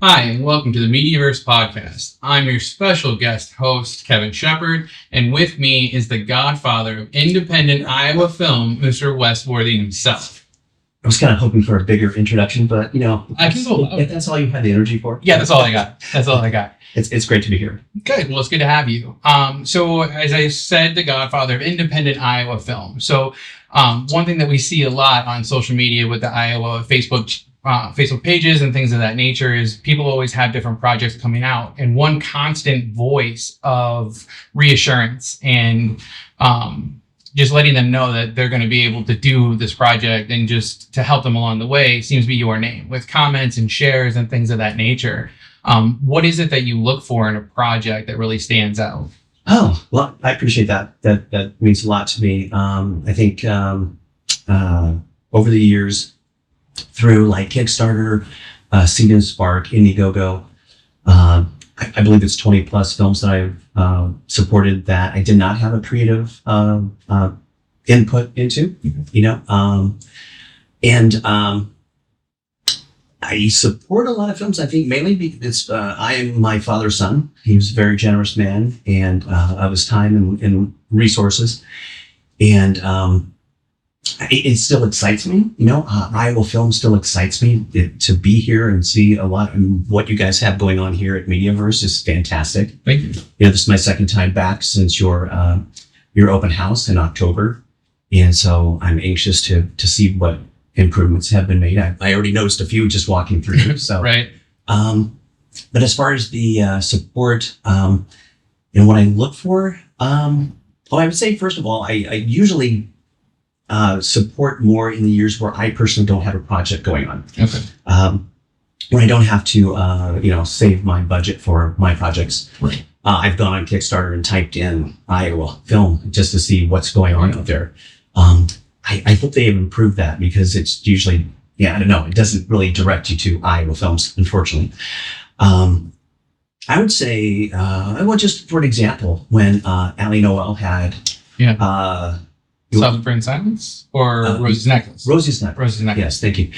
Hi, and welcome to the Mediaverse podcast. I'm your special guest host, Kevin Shepard, and with me is the godfather of independent Iowa film, Mr. Wes Worthing himself. I was kind of hoping for a bigger introduction, but I can go. If that's all you had the energy for. Yeah, that's all I got. That's all I got. It's great to be here. Good. Well, it's good to have you. So as I said, the godfather of independent Iowa film. So one thing that we see a lot on social media with the Iowa Facebook pages and things of that nature is people always have different projects coming out, and one constant voice of reassurance and just letting them know that they're going to be able to do this project and just to help them along the way seems to be your name with comments and shares and things of that nature. What is it that you look for in a project that really stands out? Oh, well, I appreciate that. That means a lot to me. I think over the years, through like Kickstarter, Seed and Spark, Indiegogo, I believe it's 20 plus films that I've supported that I did not have a creative input into, I support a lot of films. I think mainly because I am my father's son. He was a very generous man and of his time and resources. And it still excites me. Iowa film still excites me. To be here and see a lot of what you guys have going on here at Mediaverse is fantastic. Thank you. This is my second time back since your open house in October. And so I'm anxious to see what improvements have been made. I already noticed a few just walking through. So, right. But as far as the support, and what I look for, I would say first of all, I usually support more in the years where I personally don't have a project going on. Okay. Where I don't have to, save my budget for my projects. Right. I've gone on Kickstarter and typed in Iowa film just to see what's going on out there. I hope they have improved that because it's usually, I don't know, it doesn't really direct you to Iowa films, unfortunately. I would say, just for an example, when Ali Noel had Southern Friend Silence or Rosie's Necklace? Rosie's Necklace. Rosie's Necklace. Yes, thank you.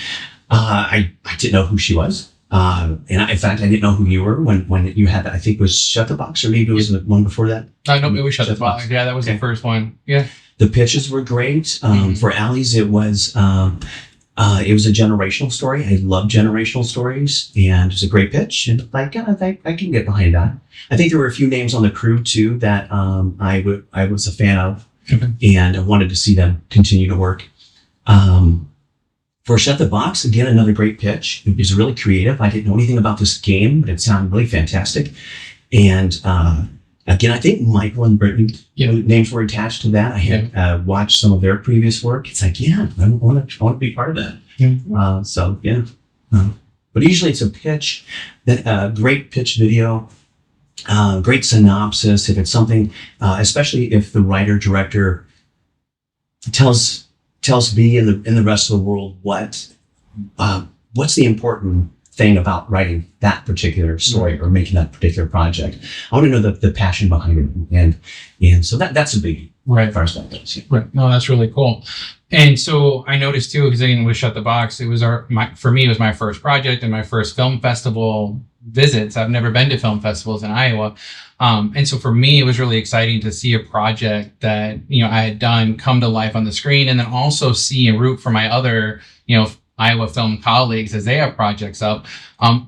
I didn't know who she was. In fact, I didn't know who you were when you had, I think it was Shut the Box, or maybe it was the one before that. No, it was Shut the Box. Yeah, that was the first one. Yeah. The pitches were great. For Allie's, it was a generational story. I love generational stories, and it was a great pitch. And I can get behind that. I think there were a few names on the crew too that I was a fan of, and I wanted to see them continue to work. For Shut the Box, again, another great pitch. It was really creative. I didn't know anything about this game, but it sounded really fantastic. And again, I think Michael and Brittany, names were attached to that. I had watched some of their previous work. It's like, I want to be part of that. But usually it's a pitch, great pitch video, great synopsis. If it's something, especially if the writer director tells me and the rest of the world what's the important thing about writing that particular story or making that particular project. I want to know the passion behind it, and so that's a biggie, right? As far as that goes. Yeah. Right. No, that's really cool. And so I noticed too, because again with Shut the Box, it was for me it was my first project and my first film festival visits. I've never been to film festivals in Iowa. And so for me, it was really exciting to see a project that, I had done come to life on the screen, and then also see and root for my other, Iowa film colleagues as they have projects up.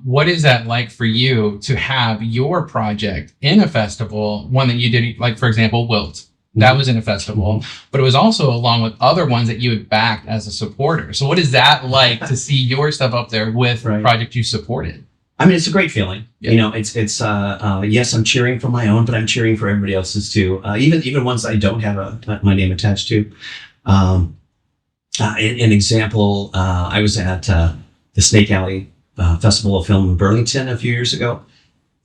What is that like for you to have your project in a festival, one that you did, like, for example, Wilt? That was in a festival, but it was also along with other ones that you had backed as a supporter. So what is that like to see your stuff up there with a project you supported? I mean, it's a great feeling. Yeah. It's yes, I'm cheering for my own, but I'm cheering for everybody else's too. Even ones I don't have my name attached to. An example, I was at the Snake Alley Festival of Film in Burlington a few years ago,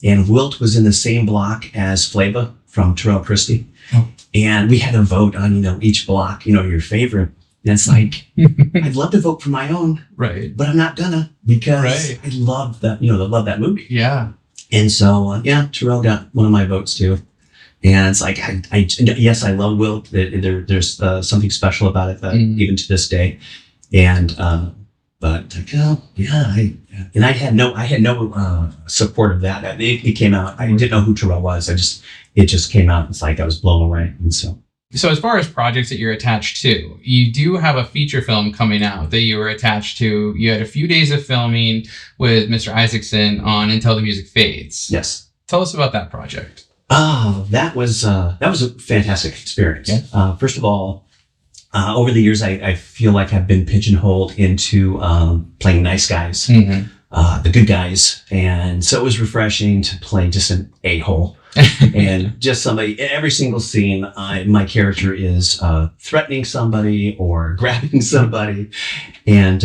and Wilt was in the same block as Flava from Terrell Christie. Oh. And we had a vote on, each block, your favorite. And it's like, I'd love to vote for my own, right? But I'm not gonna, because I love that, love that movie. Yeah. And so, Terrell got one of my votes too. And it's like, yes, I love Wilt. There's something special about it that even to this day. And But like, oh, yeah, I had no support of that. It came out. I didn't know who Terrell was. It just came out. It's like I was blown away. And so as far as projects that you're attached to, you do have a feature film coming out that you were attached to. You had a few days of filming with Mr. Isaacson on Until the Music Fades. yes. Tell us about that project. Oh, that was a fantastic experience. Yeah. First of all, over the years, I feel like I've been pigeonholed into playing nice guys, the good guys. And so it was refreshing to play just an a-hole and just somebody. In every single scene, my character is threatening somebody or grabbing somebody. And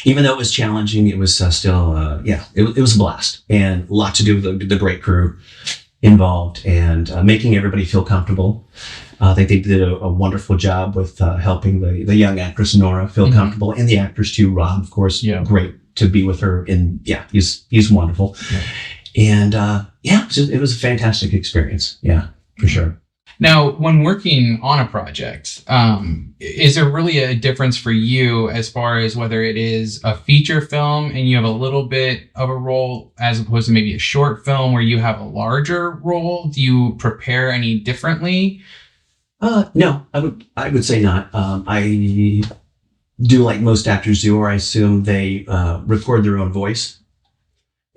even though it was challenging, it was still, it was a blast. And a lot to do with the great crew involved and making everybody feel comfortable. I think they did a wonderful job with helping the young actress Nora feel comfortable, and the actors too. Rob, of course, great to be with her, and he's wonderful. And it was a fantastic experience. Yeah, for sure. Now, when working on a project, is there really a difference for you as far as whether it is a feature film and you have a little bit of a role as opposed to maybe a short film where you have a larger role? Do you prepare any differently? No, I would say not. I do like most actors do, or I assume they record their own voice.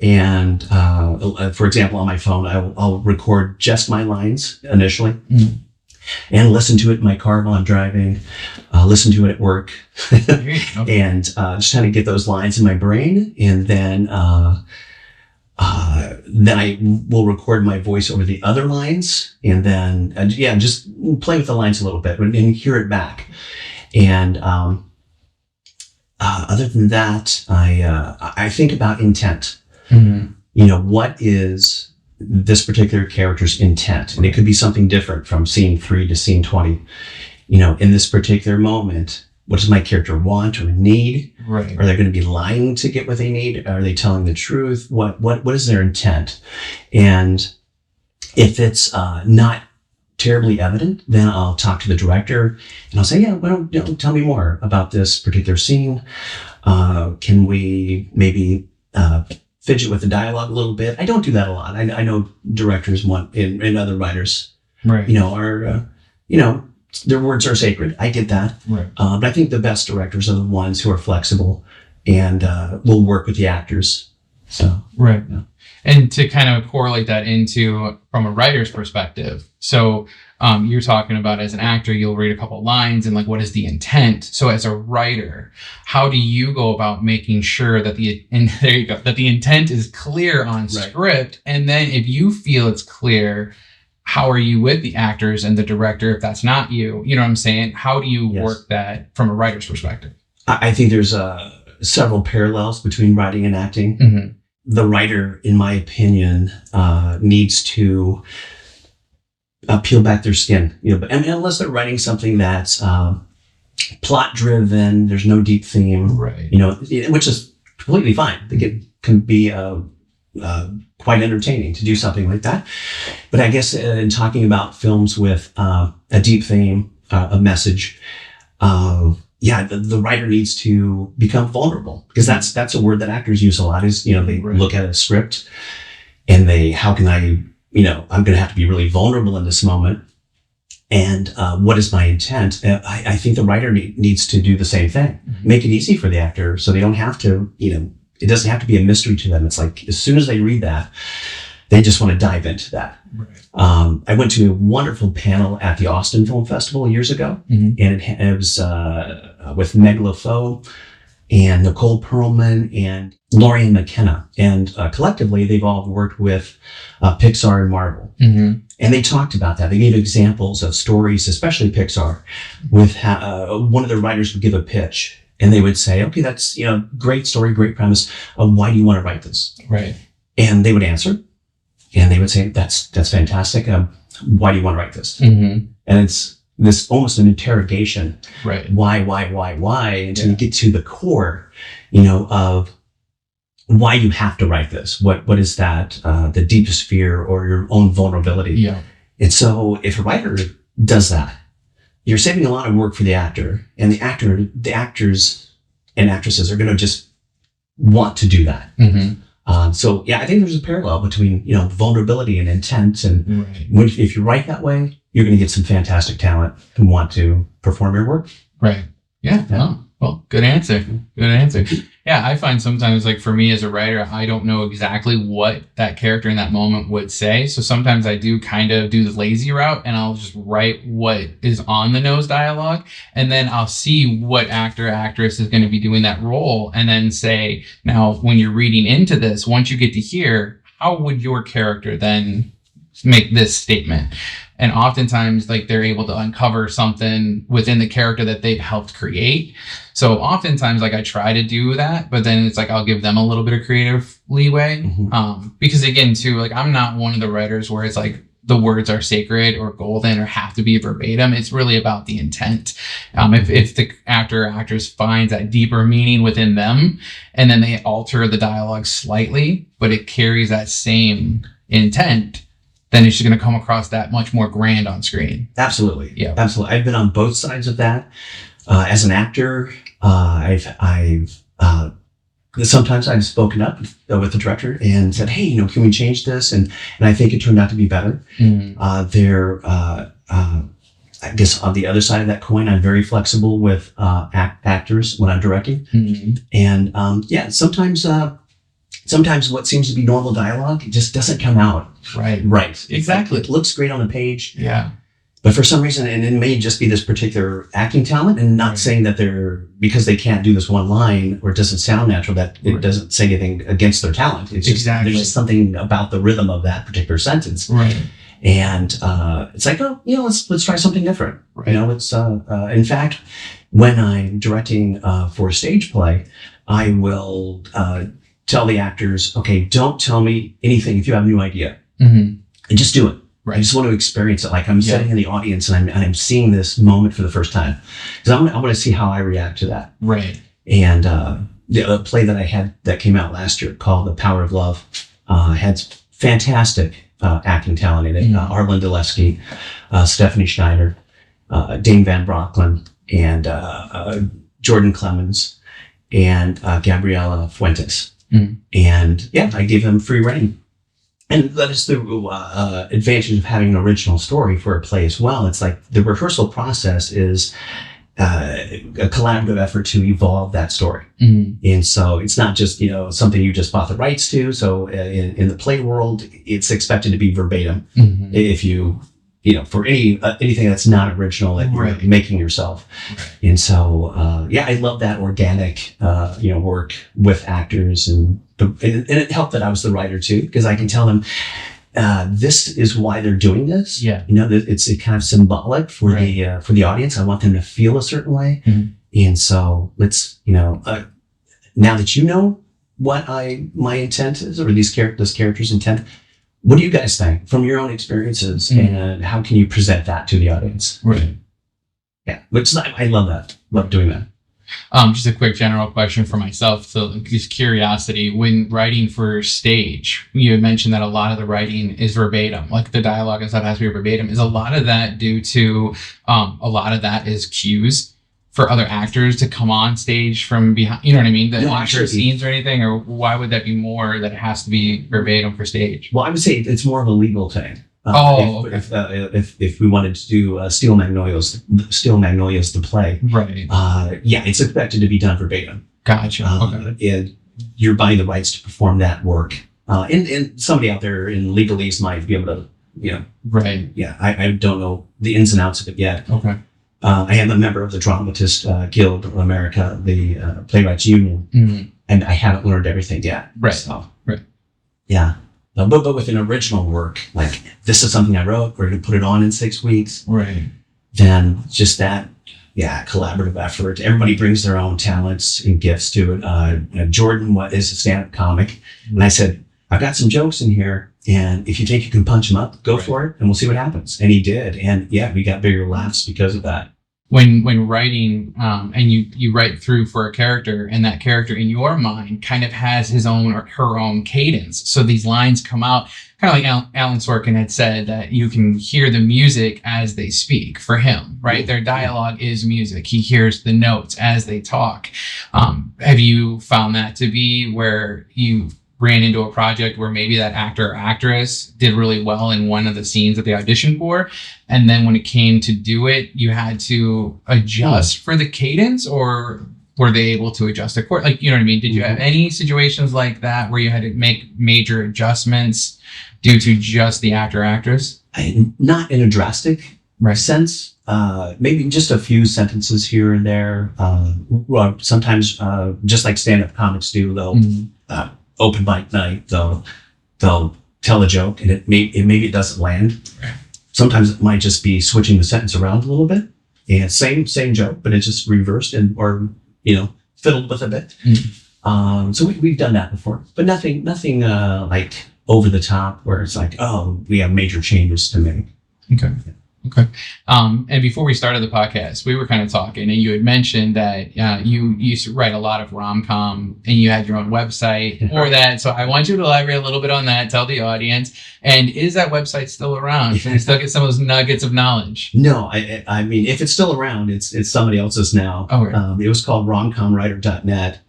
And for example, on my phone, I'll record just my lines initially and listen to it in my car while I'm driving, listen to it at work, and just kind of get those lines in my brain. And then I will record my voice over the other lines, and then just play with the lines a little bit and hear it back. And other than that, I think about intent. What is this particular character's intent? And it could be something different from scene 3 to scene 20. In this particular moment, what does my character want or need? Right. Are they going to be lying to get what they need? Are they telling the truth? What is their intent? And if it's not terribly evident, then I'll talk to the director and I'll say, tell me more about this particular scene. Can we maybe fidget with the dialogue a little bit? I don't do that a lot. I know directors want and other writers, right? Their words are sacred. I get that. Right. But I think the best directors are the ones who are flexible and will work with the actors. So right. Yeah. And to kind of correlate that into from a writer's perspective. So you're talking about as an actor, you'll read a couple lines and like, what is the intent? So as a writer, how do you go about making sure that that the intent is clear on script? And then if you feel it's clear, how are you with the actors and the director if that's not you? You know what I'm saying? How do you work that from a writer's perspective? I think there's several parallels between writing and acting. The writer, in my opinion, needs to peel back their skin. Unless they're writing something that's plot driven, there's no deep theme, right? Which is completely fine. I think it can be quite entertaining to do something like that. But I guess in talking about films with a deep theme, a message, the writer needs to become vulnerable, because that's a word that actors use a lot. Is they look at a script and how can I, I'm going to have to be really vulnerable in this moment. And what is my intent? I think the writer needs to do the same thing. Make it easy for the actor so they don't have to, it doesn't have to be a mystery to them. It's like as soon as they read that, they just want to dive into that. Right. I went to a wonderful panel at the Austin Film Festival years ago, and it was with Meg LaFoe and Nicole Perlman and Lorian McKenna. And collectively, they've all worked with Pixar and Marvel. And they talked about that. They gave examples of stories, especially Pixar, with one of the writers would give a pitch. And they would say, okay, that's, great story, great premise. Why do you want to write this? Right. And they would answer. And they would say, that's fantastic. Why do you want to write this? And it's this almost an interrogation. Right. Why? Until you get to the core, of why you have to write this. What is that, the deepest fear or your own vulnerability? Yeah. And so if a writer does that, you're saving a lot of work for the actor, and the actor's and actresses are going to just want to do that. So yeah, I think there's a parallel between, vulnerability and intent. And if you write that way, you're going to get some fantastic talent who want to perform your work. Right. Yeah. Oh, well, good answer. Good answer. Yeah. I find sometimes, like for me as a writer, I don't know exactly what that character in that moment would say. So sometimes I do kind of do the lazy route, and I'll just write what is on the nose dialogue. And then I'll see what actor, actress is going to be doing that role. And then say, now, when you're reading into this, once you get to here, how would your character then make this statement? And oftentimes, like, they're able to uncover something within the character that they've helped create. So oftentimes, like, I try to do that, but then it's like I'll give them a little bit of creative leeway. Because again, too, like, I'm not one of the writers where it's like the words are sacred or golden or have to be verbatim. It's really about the intent. If the actor or actress finds that deeper meaning within them, and then they alter the dialogue slightly, but it carries that same intent, then it's just going to come across that much more grand on screen. Absolutely. Yeah. Absolutely. I've been on both sides of that. As an actor, sometimes I've spoken up with the director and said, hey, can we change this? And I think it turned out to be better. I guess on the other side of that coin, I'm very flexible with actors when I'm directing. And sometimes what seems to be normal dialogue, it just doesn't come out right. Exactly. It looks great on the page. Yeah. But for some reason, and it may just be this particular acting talent, and not saying that because they can't do this one line or it doesn't sound natural, that it doesn't say anything against their talent. It's just, there's just something about the rhythm of that particular sentence. Right. And it's like, let's try something different. Right. It's in fact, when I'm directing for a stage play, I will tell the actors, okay, don't tell me anything if you have a new idea, and just do it. Right. I just want to experience it. Like I'm sitting in the audience and I'm seeing this moment for the first time, because I want to see how I react to that. Right. And the play that I had that came out last year called The Power of Love had fantastic acting talent in it. Arlen Dulesky, Stephanie Schneider, Dane Van Brocklin, and Jordan Clemens, and Gabriela Fuentes. And I gave them free reign. And that is the advantage of having an original story for a play as well. It's like the rehearsal process is a collaborative effort to evolve that story. And so it's not just, something you just bought the rights to. So in the play world, it's expected to be verbatim. If you, for anything that's not original that you're making yourself. And so, I love that organic, work with actors, and it helped that I was the writer too, because I can tell them, this is why they're doing this. It's kind of symbolic for the audience. I want them to feel a certain way. And so let's, now that you know what my intent is, or this character's intent, what do you guys think from your own experiences, and how can you present that to the audience? Right. Yeah. I love that. Love doing that. Just a quick general question for myself. So just curiosity, when writing for stage, you had mentioned that a lot of the writing is verbatim, like the dialogue and stuff has to be verbatim. Is a lot of that due to, a lot of that is cues for other actors to come on stage from behind, you know what I mean? The after scenes or anything, or why would that be more that it has to be verbatim for stage? Well, I would say it's more of a legal thing. If we wanted to do Steel Magnolias, the play, right? It's expected to be done verbatim. Gotcha. And you're buying the rights to perform that work. And somebody out there in legalese might be able to, right? Yeah, I don't know the ins and outs of it yet. Okay. I am a member of the Dramatist Guild of America, the Playwrights Union, and I haven't learned everything yet. Right. So, right. Yeah. But with an original work, like this is something I wrote, we're going to put it on in 6 weeks. Right. Then just that, collaborative effort. Everybody brings their own talents and gifts to it. Jordan is a stand-up comic. And I said, I've got some jokes in here, and if you think you can punch them up, go for it, and we'll see what happens. And he did. And we got bigger laughs because of that. When writing, and you write through for a character, and that character in your mind kind of has his own or her own cadence. So these lines come out kind of like Alan Sorkin had said, that you can hear the music as they speak for him, right? Their dialogue is music. He hears the notes as they talk. Have you found that to be where you ran into a project where maybe that actor or actress did really well in one of the scenes that they auditioned for, and then when it came to do it, you had to adjust for the cadence, or were they able to adjust accordingly? Like, you know what I mean? Did you have any situations like that where you had to make major adjustments due to just the actor or actress? Not in a drastic sense. Maybe just a few sentences here and there. Well, sometimes, just like stand-up comics do, they'll open mic night. They'll tell a joke, and maybe it doesn't land. Right. Sometimes it might just be switching the sentence around a little bit, and same joke, but it's just reversed or fiddled with a bit. So we've done that before, but nothing like over the top where it's like, oh, we have major changes to make. Okay. And before we started the podcast, we were kind of talking, and you had mentioned that you used to write a lot of rom-com, and you had your own website for that. So I want you to elaborate a little bit on that. Tell the audience. And is that website still around? Can we still get some of those nuggets of knowledge? No, I mean, if it's still around, it's somebody else's now. Oh, right. It was called romcomwriter.net.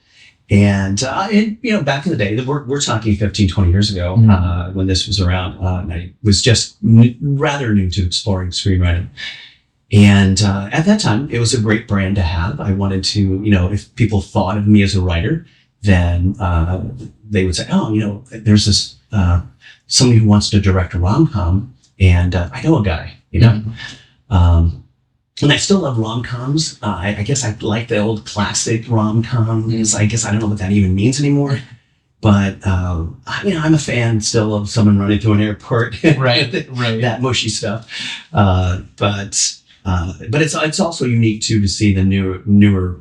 And back in the day, we're talking 15, 20 years ago, when this was around, I was just rather new to exploring screenwriting. And at that time, it was a great brand to have. I wanted to, if people thought of me as a writer, then they would say, oh, there's this somebody who wants to direct a rom-com, and I know a guy, and I still love rom-coms. I guess I like the old classic rom-coms. I guess I don't know what that even means anymore. But, I'm a fan still of someone running through an airport. Right. That mushy stuff. But it's also unique too to see the newer,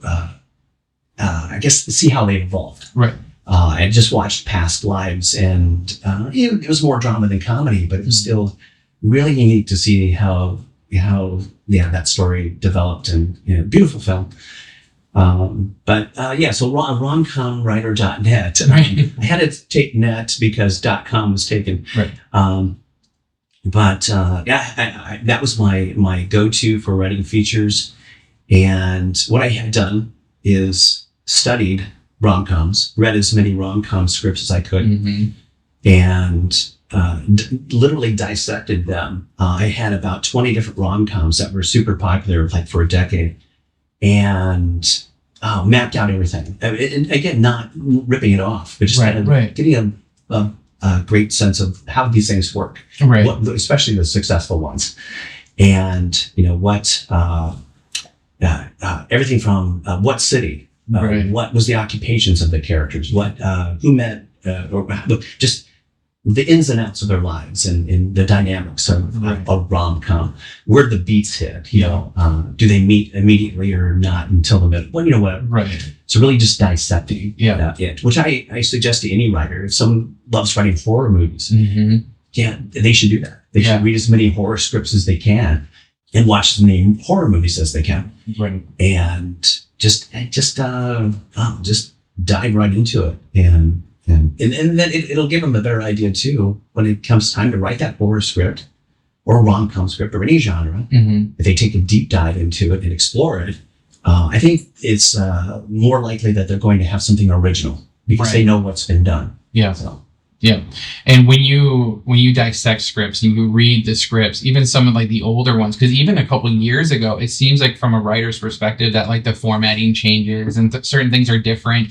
I guess, see how they've evolved. Right. I just watched Past Lives, and it was more drama than comedy, but it was still really unique to see how that story developed, and beautiful film. So romcomwriter.net. Right. I had to take net because .com was taken. Right. That was my go-to for writing features. And what I had done is studied rom-coms, read as many rom-com scripts as I could, and literally dissected them. I had about 20 different rom-coms that were super popular, like for a decade, and mapped out everything. And again, not ripping it off, but just getting a great sense of how these things work, especially the successful ones. And what everything from what city, what was the occupations of the characters, who met, or just the ins and outs of their lives, and the dynamics of a rom-com, where the beats hit, do they meet immediately or not until the middle? Well, whatever. Right. So really just dissecting it, which I suggest to any writer. If someone loves writing horror movies, they should do that. They should read as many horror scripts as they can and watch as many horror movies as they can. Right. And just dive right into it. And then it'll give them a better idea too when it comes time to write that horror script or a rom-com script or any genre. If they take a deep dive into it and explore it, I think it's more likely that they're going to have something original because they know what's been done. Yeah. Yeah. And when you dissect scripts and you read the scripts, even some of like the older ones, because even a couple of years ago, it seems like from a writer's perspective that like the formatting changes and certain things are different.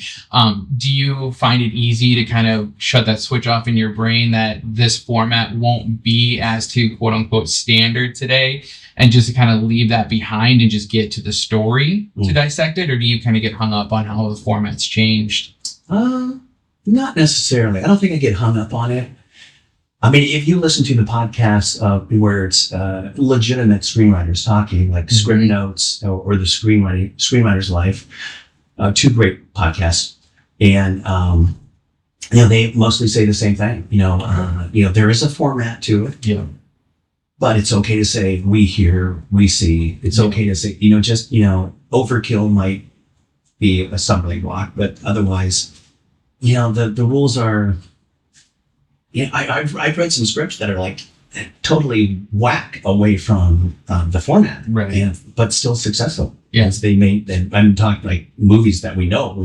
Do you find it easy to kind of shut that switch off in your brain that this format won't be as to quote unquote standard today, and just to kind of leave that behind and just get to the story to dissect it? Or do you kind of get hung up on how the format's changed? Not necessarily. I don't think I get hung up on it. I mean, if you listen to the podcast where it's legitimate screenwriters talking, like Script Notes or the Screenwriter's Life, two great podcasts, and they mostly say the same thing. There is a format to it. Yeah. But it's okay to say we hear, we see. It's okay to say, overkill might be a stumbling block, but otherwise, the rules are, I've read some scripts that are like totally whack away from the format, but still successful. Yeah. As they made, and I'm talking like movies that we know,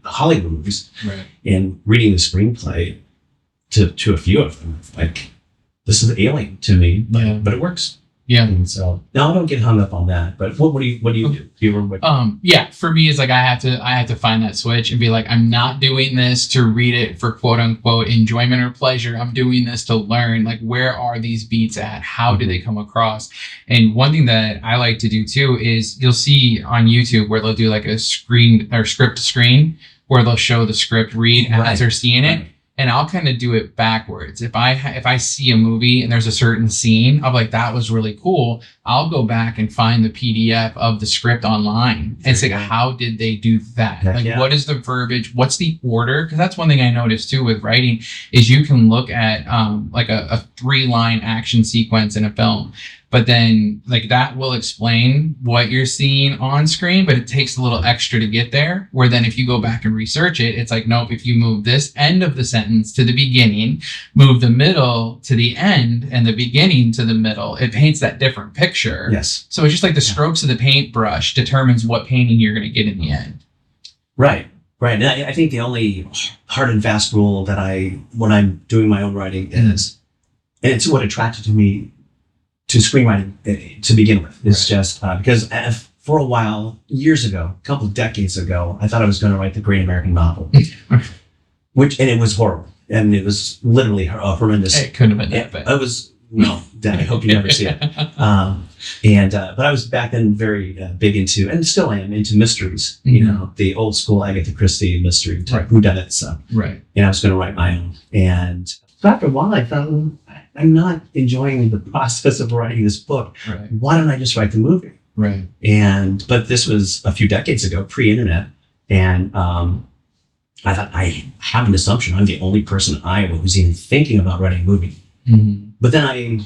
Hollywood movies, Right. and reading the screenplay to a few of them, like, this is alien to me, but it works. Yeah. And so no, I don't get hung up on that. But what do you do? Do you ever, yeah, for me, it's like I have to find that switch and be like, I'm not doing this to read it for quote unquote enjoyment or pleasure. I'm doing this to learn, like, where are these beats at? How do they come across? And one thing that I like to do too is you'll see on YouTube where they'll do like a screen or script screen where they'll show the script read as they're seeing it. And I'll kind of do it backwards. If I see a movie and there's a certain scene, I'm like, that was really cool. I'll go back and find the PDF of the script online and say, how did they do that? What is the verbiage? What's the order? Because that's one thing I noticed too with writing is you can look at like a 3-line action sequence in a film. But then like that will explain what you're seeing on screen, but it takes a little extra to get there. Where then if you go back and research it, it's like, nope, if you move this end of the sentence to the beginning, move the middle to the end and the beginning to the middle, it paints that different picture. Yes. So it's just like the strokes of the paintbrush determines what painting you're going to get in the end. Right. And I think the only hard and fast rule that when I'm doing my own writing is, and it's what attracted me to screenwriting to begin with. It's just because for a while, years ago, a couple of decades ago, I thought I was going to write the great American novel, and it was horrible. And it was literally horrendous. It couldn't have been that bad. It was, I hope you never see it. But I was back then very big into, and still am, into mysteries, the old school Agatha Christie mystery type whodunit stuff. Right. And I was going to write my own. And so after a while, I thought, I'm not enjoying the process of writing this book. Right. Why don't I just write the movie? Right. But this was a few decades ago, pre-internet. And I thought, I have an assumption I'm the only person in Iowa who's even thinking about writing a movie. Mm-hmm. But then I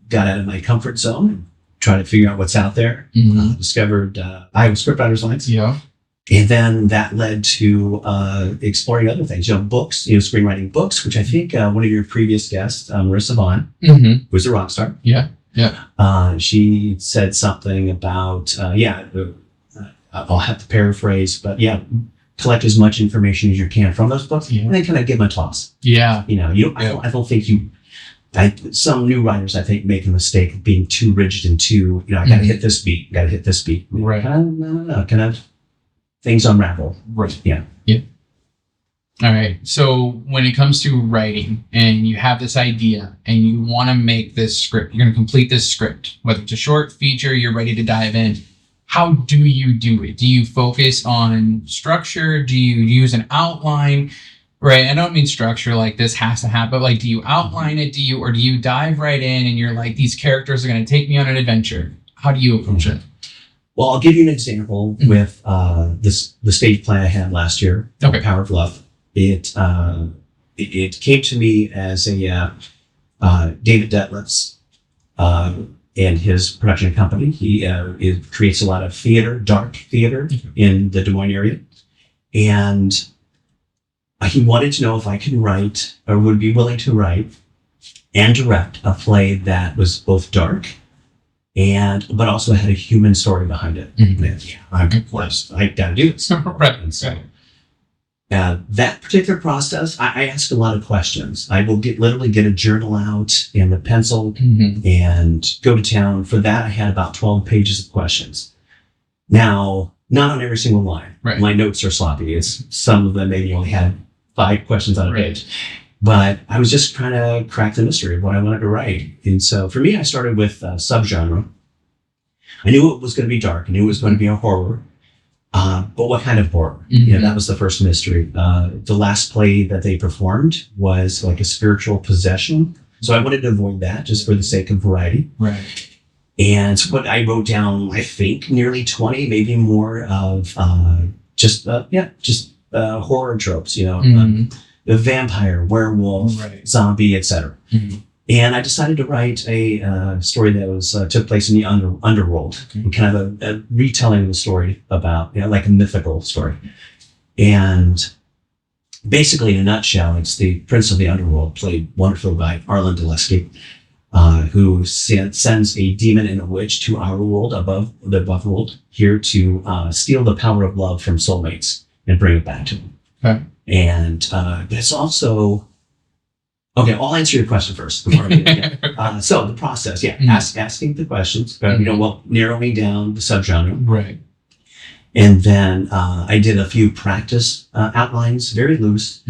got out of my comfort zone and tried to figure out what's out there. Discovered Iowa Scriptwriters Alliance. Yeah. And then that led to exploring other things, books, screenwriting books, which I think one of your previous guests, Marissa Vaughn, was a rock star. Yeah. Yeah. She said something about, I'll have to paraphrase, but collect as much information as you can from those books and then kind of give them a toss. Yeah. I don't think some new writers, I think, make a mistake of being too rigid and too, I got to hit this beat, Right. Kind of things unravel. Right. Yeah. All right. So when it comes to writing and you have this idea and you want to make this script, you're going to complete this script, whether it's a short feature, you're ready to dive in. How do you do it? Do you focus on structure? Do you use an outline? Right. I don't mean structure like this has to happen, but like, do you outline it? Do you dive right in and you're like, these characters are going to take me on an adventure? How do you approach it? Well, I'll give you an example with the stage play I had last year, Power of Love. It came to me as a David Detlefs and his production company. He creates a lot of dark theater in the Des Moines area. And he wanted to know if I could write or would be willing to write and direct a play that was both dark but also had a human story behind it. Of course, I got to do this. Right. And so that particular process, I ask a lot of questions. I will literally get a journal out and a pencil and go to town. For that, I had about 12 pages of questions. Now, not on every single line. Right. My notes are sloppy. Some of them maybe only had 5 questions on a page. But I was just trying to crack the mystery of what I wanted to write. And so for me, I started with subgenre. I knew it was going to be dark. I knew it was going to be a horror. But what kind of horror? That was the first mystery. The last play that they performed was like a spiritual possession. So I wanted to avoid that just for the sake of variety. Right. And what I wrote down, I think nearly 20, maybe more of just horror tropes, the vampire, werewolf, zombie, etc. And I decided to write a story that took place in the underworld, kind of a retelling of the story about, like a mythical story. And basically, in a nutshell, it's the Prince of the Underworld, played wonderfully by Arlen Dulesky. who sends a demon and a witch to our world above the above world here to steal the power of love from soulmates and bring it back to them. Okay. And it's also okay. I'll answer your question first before I get it. So the process, asking the questions, narrowing down the subgenre, right? And then I did a few practice outlines, very loose.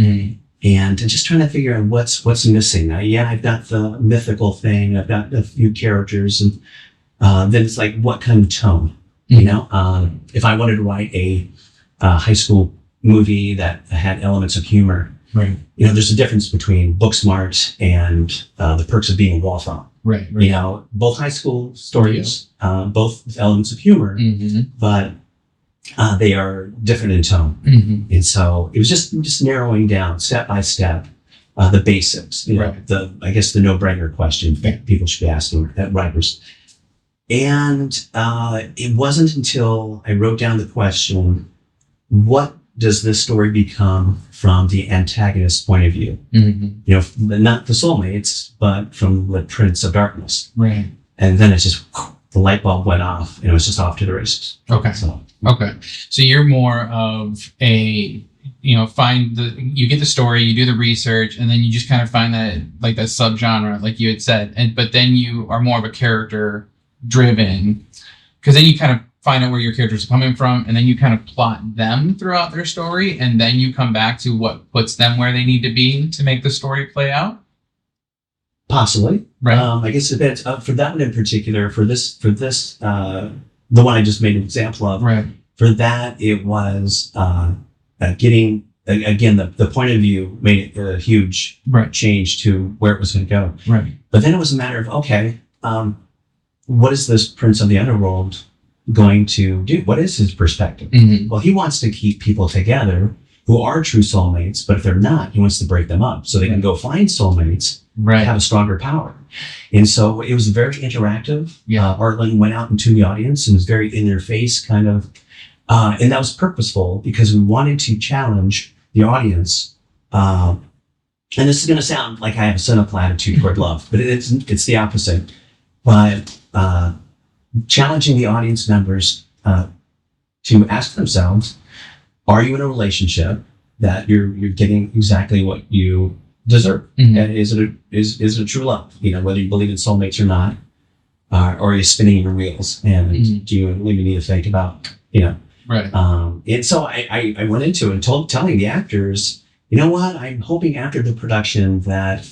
And just trying to figure out what's missing. Now, I've got the mythical thing. I've got a few characters, and then it's like, what kind of tone? You know, if I wanted to write a high school movie that had elements of humor, right? You know, there's a difference between Booksmart and The Perks of Being a Wallflower. Right. You know, both high school stories, both with elements of humor, but they are different in tone. And so it was just narrowing down step by step the basics, you know, I guess the no-brainer question people should be asking writers. And it wasn't until I wrote down the question, what does this story become from the antagonist's point of view? You know, not the soulmates, but from the Prince of Darkness. Right. And then it just, the light bulb went off and it was just off to the races. Okay. So you're more of a, you know, you get the story, you do the research, and then you just kind of find that, like, that subgenre, like you had said, but then you are more of a character driven, because then you kind of find out where your characters are coming from, and then you kind of plot them throughout their story, and then you come back to what puts them where they need to be to make the story play out. Possibly. Right. I guess it depends. For that one in particular, for this, the one I just made an example of. Right. For that, it was getting, again, the point of view made a huge change to where it was going to go. Right. But then it was a matter of, okay, what is this Prince of the Underworld going to do? What is his perspective? Well, he wants to keep people together who are true soulmates, but if they're not, he wants to break them up so they can go find soulmates, have a stronger power. And so it was very interactive. Arlen went out into the audience and was very in their face kind of, and that was purposeful because we wanted to challenge the audience. And this is going to sound like I have a cynical attitude toward love, but it's the opposite. But challenging the audience members to ask themselves, are you in a relationship that you're getting exactly what you deserve? And is it a true love? You know, whether you believe in soulmates or not, or are you spinning your wheels? And do you really need to think about, you know? Right. And so I went into it telling the actors, you know what? I'm hoping after the production that a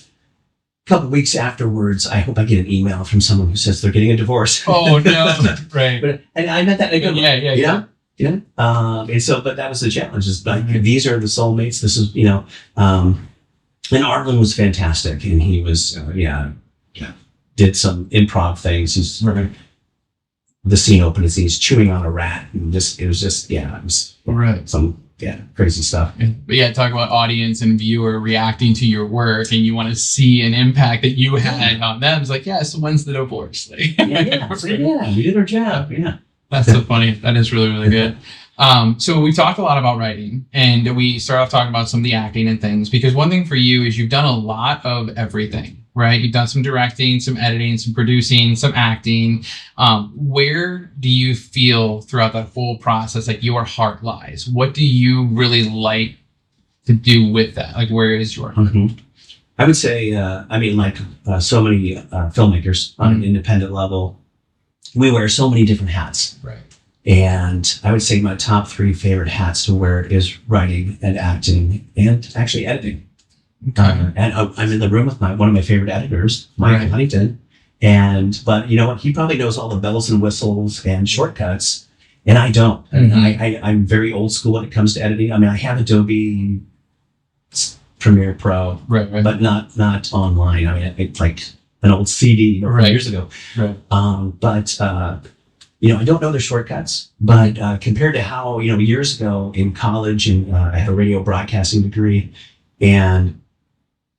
couple of weeks afterwards, I hope I get an email from someone who says they're getting a divorce. Oh no! Right. And I meant that in a good way. Yeah. And so, but that was the challenge. Is like these are the soulmates. This is, you know, and Arlen was fantastic, and he was did some improv things. He's the scene opened as he's chewing on a rat, and it was some crazy stuff. But talk about audience and viewer reacting to your work, and you want to see an impact that you had on them. It's like, so when's the divorce? Like, we did our job. Yeah. That's so funny. That is really, really good. So we talked a lot about writing, and we start off talking about some of the acting and things, because one thing for you is you've done a lot of everything, right? You've done some directing, some editing, some producing, some acting. Where do you feel throughout that whole process, like, your heart lies? What do you really like to do with that? Like, where is your heart? I would say, so many filmmakers on an independent level, we wear so many different hats. Right. And I would say my top 3 favorite hats to wear is writing and acting and actually editing. Okay. And I'm in the room with one of my favorite editors, Michael Huntington. But you know what? He probably knows all the bells and whistles and shortcuts, and I don't. I'm very old school when it comes to editing. I mean, I have Adobe Premiere Pro, but not online. I mean, it's like an old CD years ago. Right. I don't know the shortcuts, but compared to how, years ago in college, and I had a radio broadcasting degree, and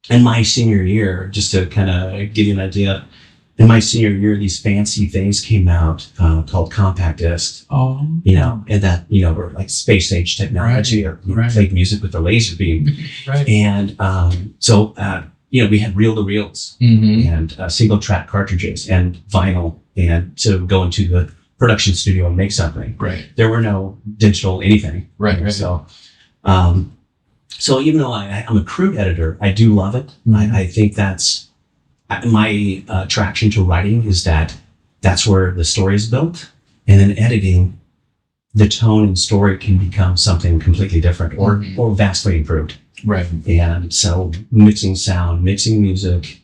in my senior year, just to kind of give you an idea, in my senior year, these fancy things came out called compact discs. Oh. And that, were like space age technology, or played music with a laser beam. Right. And so we had reel-to-reels Mm-hmm. and single track cartridges and vinyl, and to go into the production studio and make something. Right. There were no digital anything. Right. Right. So even though I'm a crude editor, I do love it. Mhm. I think that's my attraction to writing, is that's where the story is built, and then editing, the tone and story can become something completely different or vastly improved. Right. And so mixing sound, mixing music,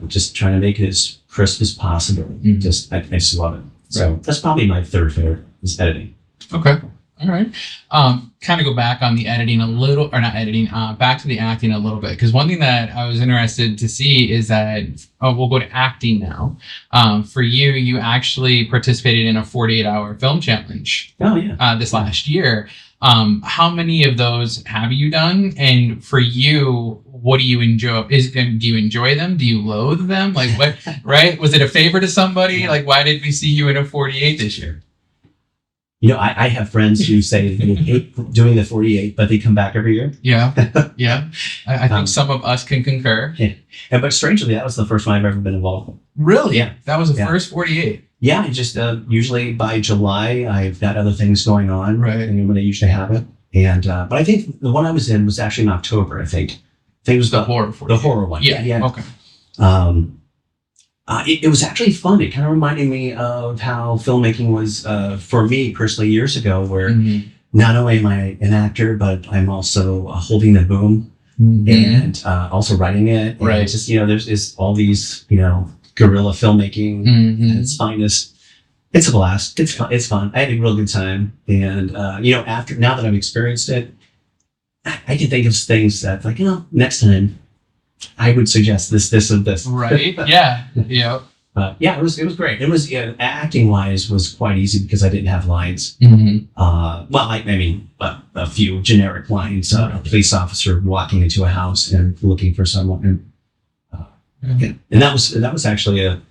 just trying to make it as crisp as possible. I just love it. So that's probably my third favorite, is editing. Okay. All right. Kind of go back on the editing a little, or not editing, back to the acting a little bit. Because one thing that I was interested to see is that, we'll go to acting now. For you, you actually participated in a 48-hour film challenge. Oh, yeah. This last year. How many of those have you done? And for you, what do you enjoy? Do you enjoy them? Do you loathe them? Like what, right? Was it a favor to somebody? Like, why did we see you in a 48 this year? I have friends who say they hate doing the 48, but they come back every year. Yeah. Yeah. I think some of us can concur. Yeah. But strangely, that was the first one I've ever been involved in. Really? Yeah. That was the first 48. Yeah. I just, usually by July, I've got other things going on. Right. And when I usually have it. And, but I think the one I was in was actually in October, I think. I think it was the horror 48. The horror one. Yeah. Yeah. Okay. It was actually fun. It kind of reminded me of how filmmaking was for me personally years ago, where not only am I an actor, but I'm also holding the boom and also writing it. Right. And just, there's all these, guerrilla filmmaking at its finest. It's a blast. It's fun. It's fun. I had a real good time. And, now that I've experienced it, I can think of things that next time I would suggest this, and this. Right. Yeah. Yeah. It was great. It was, acting wise was quite easy because I didn't have lines. A few generic lines. A police officer walking into a house and looking for someone, and that was actually a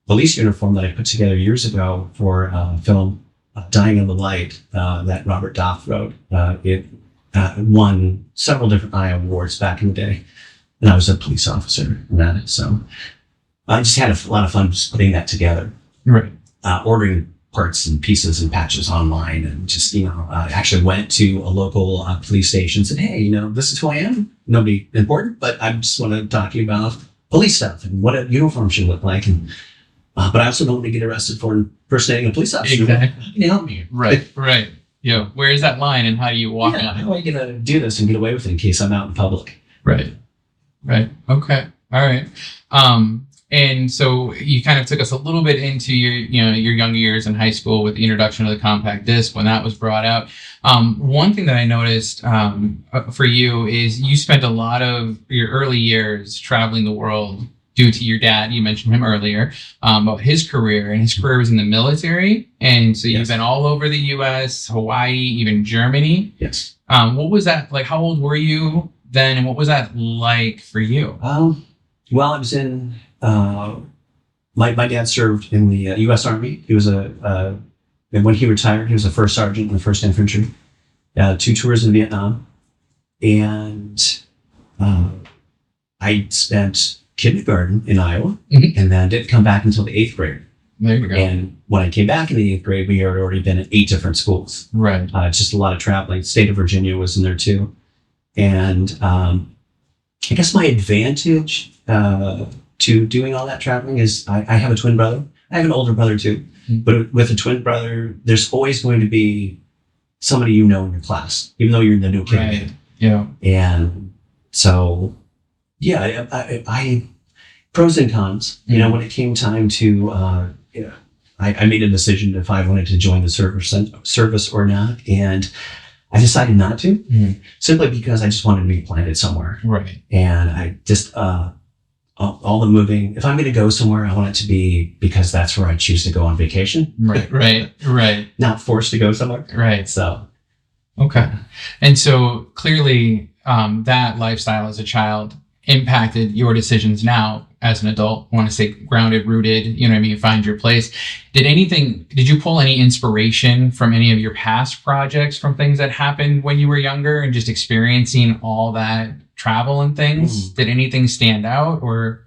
police uniform that I put together years ago for a film, Dying of the Light, that Robert Doff wrote. It won several different Iowa awards back in the day. And I was a police officer in that. So I just had a lot of fun just putting that together. Right. Ordering parts and pieces and patches online, and just, I actually went to a local police station and said, hey, this is who I am. Nobody important, but I just want to talk to you about police stuff and what a uniform should look like. And, but I also don't want to get arrested for impersonating a police officer. Exactly. Can you help me? Right. Right. Yeah. Where is that line and how do you walk on it? How am I going to do this and get away with it in case I'm out in public? Right. Right. Okay. All right. And so you kind of took us a little bit into your younger years in high school with the introduction of the compact disc when that was brought out. One thing that I noticed for you is you spent a lot of your early years traveling the world due to your dad. You mentioned him earlier about his career, and his career was in the military. And so you've been all over the U.S., Hawaii, even Germany. Yes. What was that like? How old were you then, and what was that like for you? Well, I was in, my dad served in the U.S. Army. He was and when he retired, he was a first sergeant in the 1st Infantry, 2 tours in Vietnam. And I spent kindergarten in Iowa, and then didn't come back until the 8th grade. There you go. And when I came back in the 8th grade, we had already been at 8 different schools. Right. Just a lot of traveling. State of Virginia was in there too. And I guess my advantage to doing all that traveling is I have a twin brother. I have an older brother too. But with a twin brother, there's always going to be somebody in your class, even though you're the new kid. Right. Yeah. And so, I pros and cons. When it came time to, I made a decision if I wanted to join the service or not, and I decided not to, simply because I just wanted to be planted somewhere. Right. And I just all the moving. If I'm going to go somewhere, I want it to be because that's where I choose to go on vacation. Right. Right. Right. Not forced to go somewhere. Right. So. Okay. And so clearly, that lifestyle as a child impacted your decisions now as an adult. I want to say grounded, rooted, find your place. Did you pull any inspiration from any of your past projects, from things that happened when you were younger and just experiencing all that travel and things. Did anything stand out or?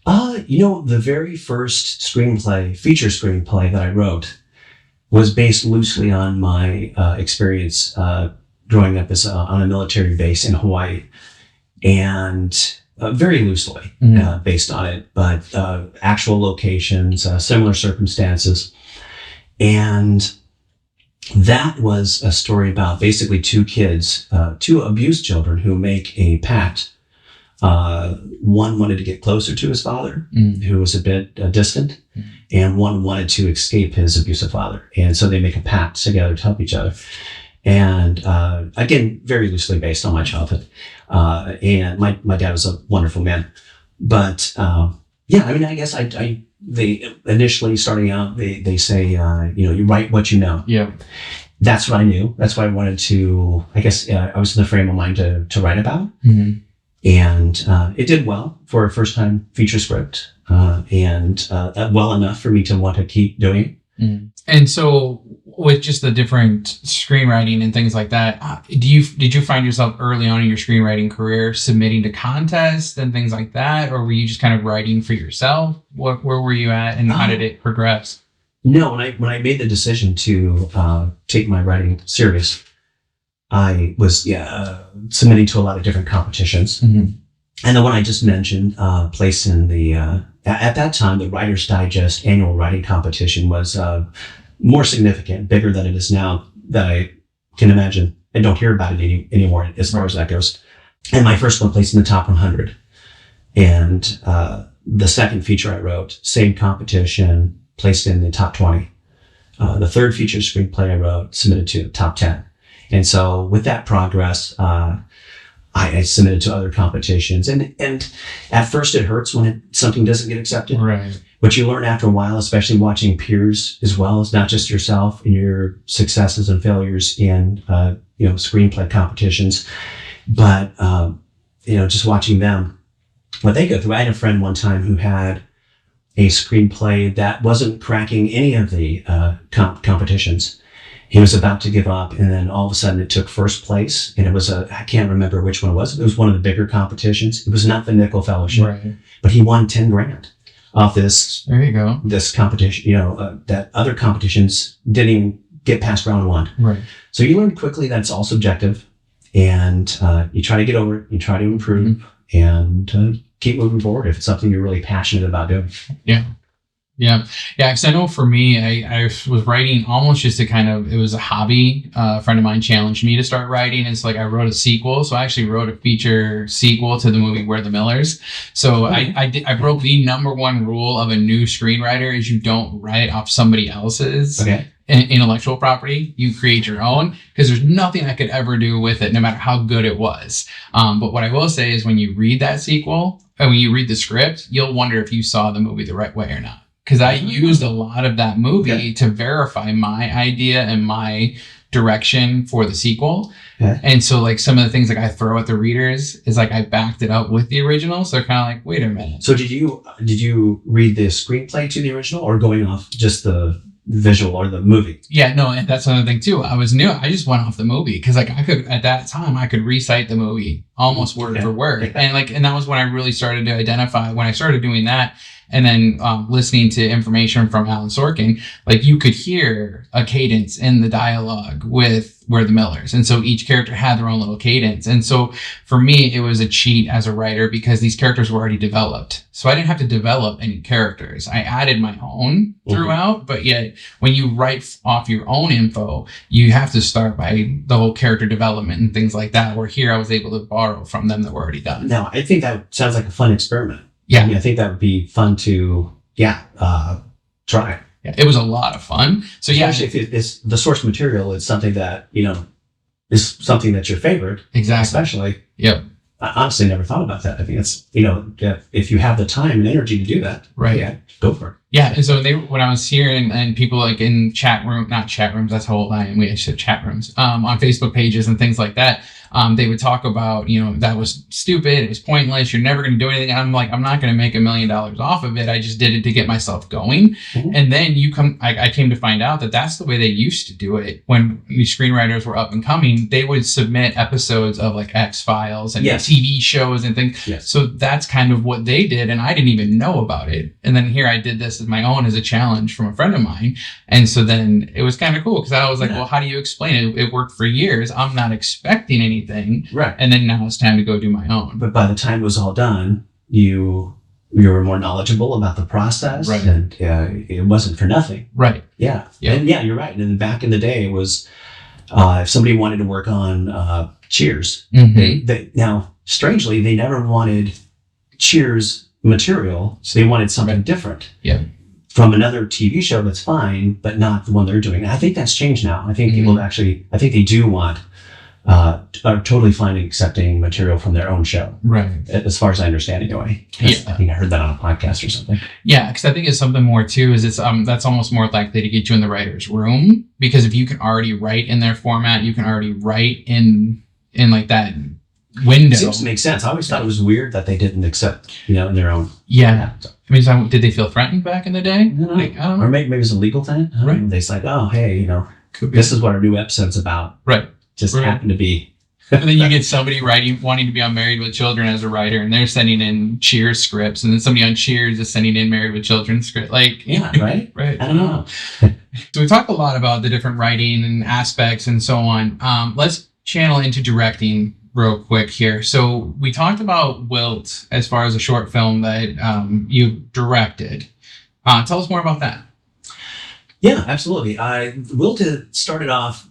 The very first feature screenplay that I wrote was based loosely on my experience growing up on a military base in Hawaii, and very loosely based on it, but actual locations, similar circumstances. And that was a story about basically two kids, two abused children who make a pact. One wanted to get closer to his father, who was a bit distant, and one wanted to escape his abusive father. And so they make a pact together to help each other. And again, very loosely based on my childhood. And my dad was a wonderful man. But I guess they initially starting out, they say, you write what you know. Yeah. That's what I knew. That's what I wanted to, I guess I was in the frame of mind to write about. And it did well for a first-time feature script, and well enough for me to want to keep doing it. And so, with just the different screenwriting and things like that, did you find yourself early on in your screenwriting career submitting to contests and things like that, or were you just kind of writing for yourself? Where were you at, and how did it progress? No, when I made the decision to take my writing serious, I was submitting to a lot of different competitions. And the one I just mentioned, placed in the, at that time, the Writer's Digest annual writing competition was more significant, bigger than it is now, that I can imagine. I don't hear about it anymore as far as that goes. And my first one placed in the top 100. And the second feature I wrote, same competition, placed in the top 20. The third feature screenplay I wrote, submitted to the top 10. And so with that progress, I submitted to other competitions. And at first it hurts when something doesn't get accepted. Right. But you learn after a while, especially watching peers as well as not just yourself and your successes and failures in, screenplay competitions, but, just watching them, what they go through. I had a friend one time who had a screenplay that wasn't cracking any of the competitions. He was about to give up, and then all of a sudden it took first place, and it was I can't remember which one it was. It was one of the bigger competitions. It was not the Nickel Fellowship, right, but he won 10 grand off this. There you go. This competition, that other competitions didn't even get past round one. Right. So you learn quickly that it's all subjective, and you try to get over it, you try to improve, and keep moving forward if it's something you're really passionate about doing. Yeah. Yeah. Because I know for me, I was writing almost just to it was a hobby. A friend of mine challenged me to start writing. And it's like I wrote a sequel. So I actually wrote a feature sequel to the movie We're the Millers. So I broke the number one rule of a new screenwriter is you don't write off somebody else's intellectual property. You create your own, because there's nothing I could ever do with it, no matter how good it was. But what I will say is when you read that sequel, and when you read the script, you'll wonder if you saw the movie the right way or not. Because I used a lot of that movie to verify my idea and my direction for the sequel. Yeah. And so like some of the things like I throw at the readers is like I backed it up with the original. So they're kind of like, wait a minute. So did you read the screenplay to the original, or going off just the visual or the movie? Yeah, no, and that's another thing too. I was new. I just went off the movie because like I could at that time I could recite the movie almost word for word. And that was when I really started to identify when I started doing that. And then listening to information from Alan Sorkin, like you could hear a cadence in the dialogue with We're the Millers. And so each character had their own little cadence. And so for me, it was a cheat as a writer because these characters were already developed. So I didn't have to develop any characters. I added my own throughout, but yet when you write off your own info, you have to start by the whole character development and things like that. Where here I was able to borrow from them that were already done. Now, I think that sounds like a fun experiment. Yeah. I think that would be fun to, try. Yeah, it was a lot of fun. So especially if it's the source material is something that, is something that's your favorite. Exactly. Especially. Yep. I honestly never thought about that. I think it's, if you have the time and energy to do that. Right. Yeah, go for it. Yeah. And so when I was here and people like in not chat rooms, that's how old I am. We actually have chat rooms, on Facebook pages and things like that. They would talk about, that was stupid, it was pointless, you're never going to do anything. And I'm like, I'm not going to make $1 million off of it. I just did it to get myself going. Mhm. And then I came to find out that that's the way they used to do it when these screenwriters were up and coming. They would submit episodes of like X-Files and Yes. TV shows and things. Yes. So that's kind of what they did, and I didn't even know about it. And then here I did this as my own, as a challenge from a friend of mine. And so then it was kind of cool, because I was like, Yeah. well, how do you explain it? It worked for years. I'm not expecting anything. Right. And then now it's time to go do my own. But by the time it was all done, you were more knowledgeable about the process, Right. and it wasn't for nothing. Right. Yeah. Yeah. And yeah, you're right. And back in the day, it was if somebody wanted to work on Cheers, Mm-hmm. now strangely, they never wanted Cheers material, so they wanted something Right. different. Yeah. From another TV show that's fine, but not the one they're doing. And I think that's changed now. I think Mhm. people actually, I think they do want, are totally fine accepting material from their own show, Right. as far as I understand anyway. Yeah. I think I heard that on a podcast or something. Yeah, because I think it's something more too. Is it's that's almost more likely to get you in the writer's room, because if you can already write in their format, you can already write in like that window. It seems to make sense. I always thought it was weird that they didn't accept, in their own. Yeah. I mean, did they feel threatened back in the day? No. Like, I don't Or know. maybe it's a legal thing. Right. They say, oh, hey, Could be. this is what our new episode's about. Right. Just Right. happened to be. And then you get somebody wanting to be on Married with Children as a writer, and they're sending in Cheers scripts, and then somebody on Cheers is sending in Married with Children script. Like, Yeah, right? right. I don't know. So we talked a lot about the different writing and aspects and so on. Let's channel into directing real quick here. So we talked about Wilt as far as a short film that you directed. Tell us more about that. Yeah, absolutely. Wilt started off,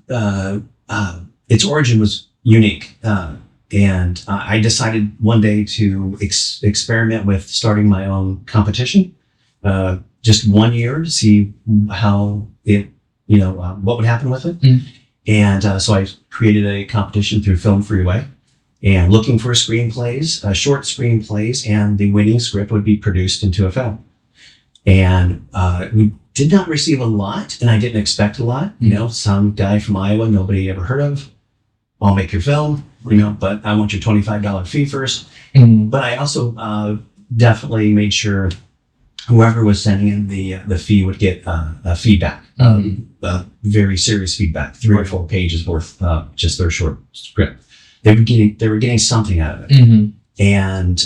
its origin was unique. And I decided one day to experiment with starting my own competition, just 1 year to see how it, what would happen with it. Mm. And so I created a competition through Film Freeway, and looking for screenplays, short screenplays, and the winning script would be produced into a film. And we did not receive a lot, and I didn't expect a lot. Some guy from Iowa nobody ever heard of. I'll make your film, but I want your $25 fee first. Mm. But I also definitely made sure whoever was sending in the fee would get feedback, very serious feedback, 3 or 4 pages worth, just their short script. They were getting something out of it. Mm-hmm. And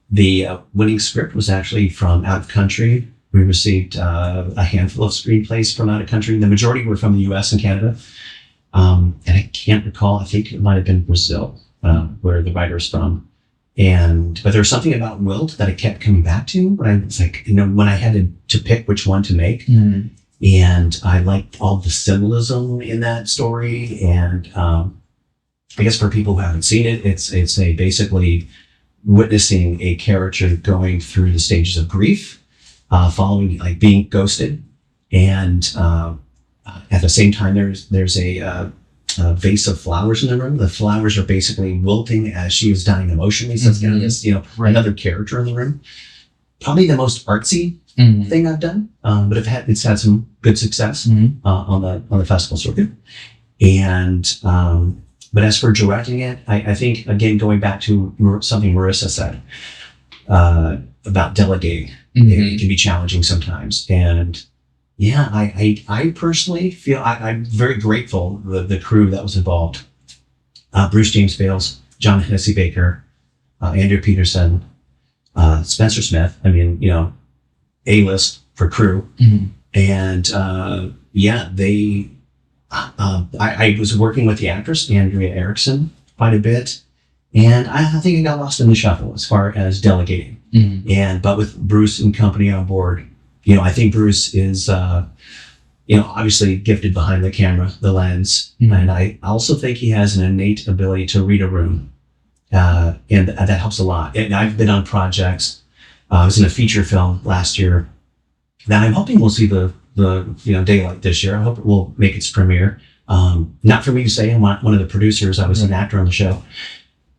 the winning script was actually from out of country. We received a handful of screenplays from out of country. The majority were from the U.S. and Canada. And I can't recall, I think it might have been Brazil, where the writer's from. But there was something about Wilt that I kept coming back to, when I was like, when I had to pick which one to make. Mm. And I liked all the symbolism in that story. And I guess for people who haven't seen it, it's a basically witnessing a character going through the stages of grief, following, like, being ghosted. And at the same time, there's a vase of flowers in the room. The flowers are basically wilting as she is dying emotionally. So it's kind of this, Right. another character in the room. Probably the most artsy Mm. thing I've done, but it's had some good success Mm. on the festival circuit. And but as for directing it, I think, again, going back to something Marissa said about delegating, it can be challenging sometimes. And yeah, I personally feel I'm very grateful the crew that was involved. Bruce James Bales, John Hennessy Baker, Andrew Peterson, Spencer Smith. I mean, A-list for crew. Mm. And yeah, I was working with the actress, Andrea Erickson, quite a bit. And I think I got lost in the shuffle as far as delegating. Mm. But with Bruce and company on board, I think Bruce is, obviously gifted behind the camera, the lens. Mm. And I also think he has an innate ability to read a room. And that helps a lot. And I've been on projects. I was in a feature film last year that I'm hoping we'll see the daylight this year. I hope it will make its premiere. Not for me to say, I'm one of the producers. I was an actor on the show.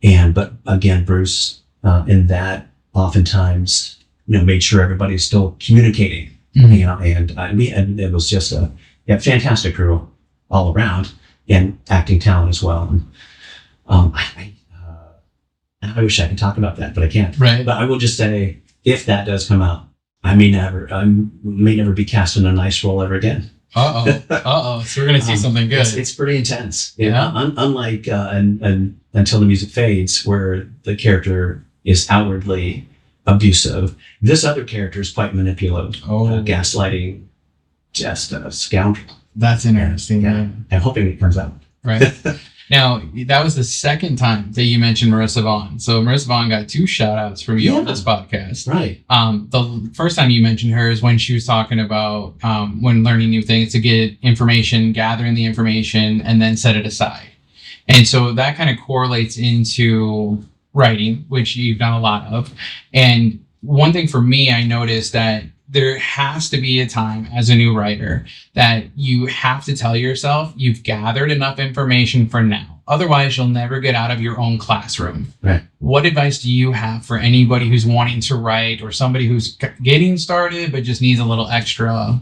But again, Bruce, in that oftentimes, made sure everybody's still communicating. Mm. And it was just a fantastic crew all around, and acting talent as well. I wish I could talk about that, but I can't. Right. But I will just say, if that does come out, I may never be cast in a nice role ever again. So we're gonna see something good. It's pretty intense. Yeah. Unlike and Until the Music Fades, where the character is outwardly abusive, this other character is quite manipulative, gaslighting, just a scoundrel. That's interesting. Yeah. I'm hoping it comes out. Right. Now, that was the second time that you mentioned Marissa Vaughn. So Marissa Vaughn got 2 shout outs from you on this podcast. Right. The first time you mentioned her is when she was talking about when learning new things to get information, gathering the information, and then set it aside. And so that kind of correlates into writing, which you've done a lot of. And one thing for me, I noticed that there has to be a time as a new writer that you have to tell yourself you've gathered enough information for now. Otherwise, you'll never get out of your own classroom. Right. What advice do you have for anybody who's wanting to write or somebody who's getting started but just needs a little extra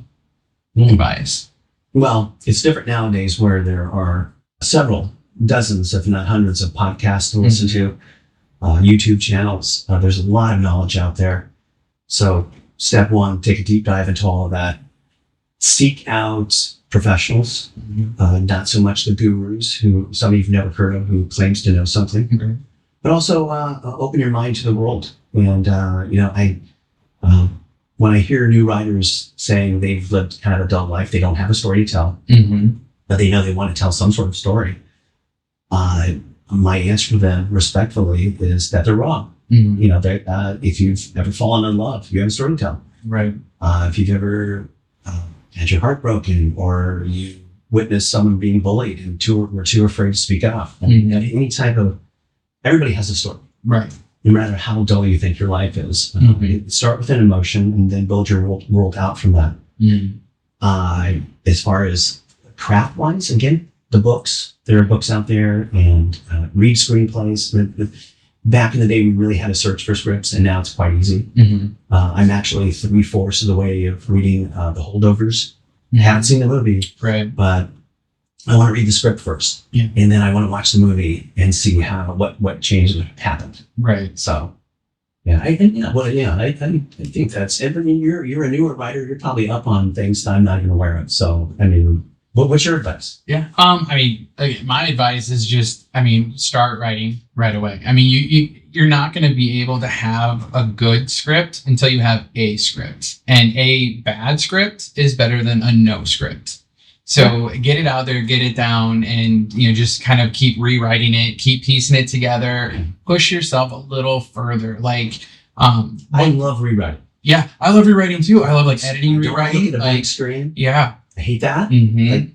advice? Well, it's different nowadays where there are several dozens, if not hundreds, of podcasts to listen to, YouTube channels. There's a lot of knowledge out there. So step one, take a deep dive into all of that. Seek out professionals, not so much the gurus who some of you've never heard of who claims to know something, but also open your mind to the world. And, when I hear new writers saying they've lived kind of a dull life, they don't have a story to tell, but they know they want to tell some sort of story. My answer to them respectfully is that they're wrong. If you've ever fallen in love, you have a story to tell. Right. If you've ever had your heart broken, or you witnessed someone being bullied and were too afraid to speak up, any type of, everybody has a story. Right. No matter how dull you think your life is. Start with an emotion and then build your world out from that. As far as craft-wise, again, the books, there are books out there, and read screenplays. Back in the day, we really had to search for scripts, and now it's quite easy. I'm actually 3/4 of the way of reading The Holdovers. I haven't seen the movie, right? But I want to read the script first, and then I want to watch the movie and see what changes happened. Right. So, I think that's. I mean, you're a newer writer. You're probably up on things that I'm not even aware of. So, I mean, what's your advice? Yeah. My advice is just, start writing right away. You're not going to be able to have a good script until you have a script, and a bad script is better than a no script. So get it out there, get it down, and just kind of keep rewriting it, keep piecing it together, push yourself a little further. I love rewriting. Yeah, I love rewriting too. I love editing, rewriting. Look at a big screen. Yeah. I hate that.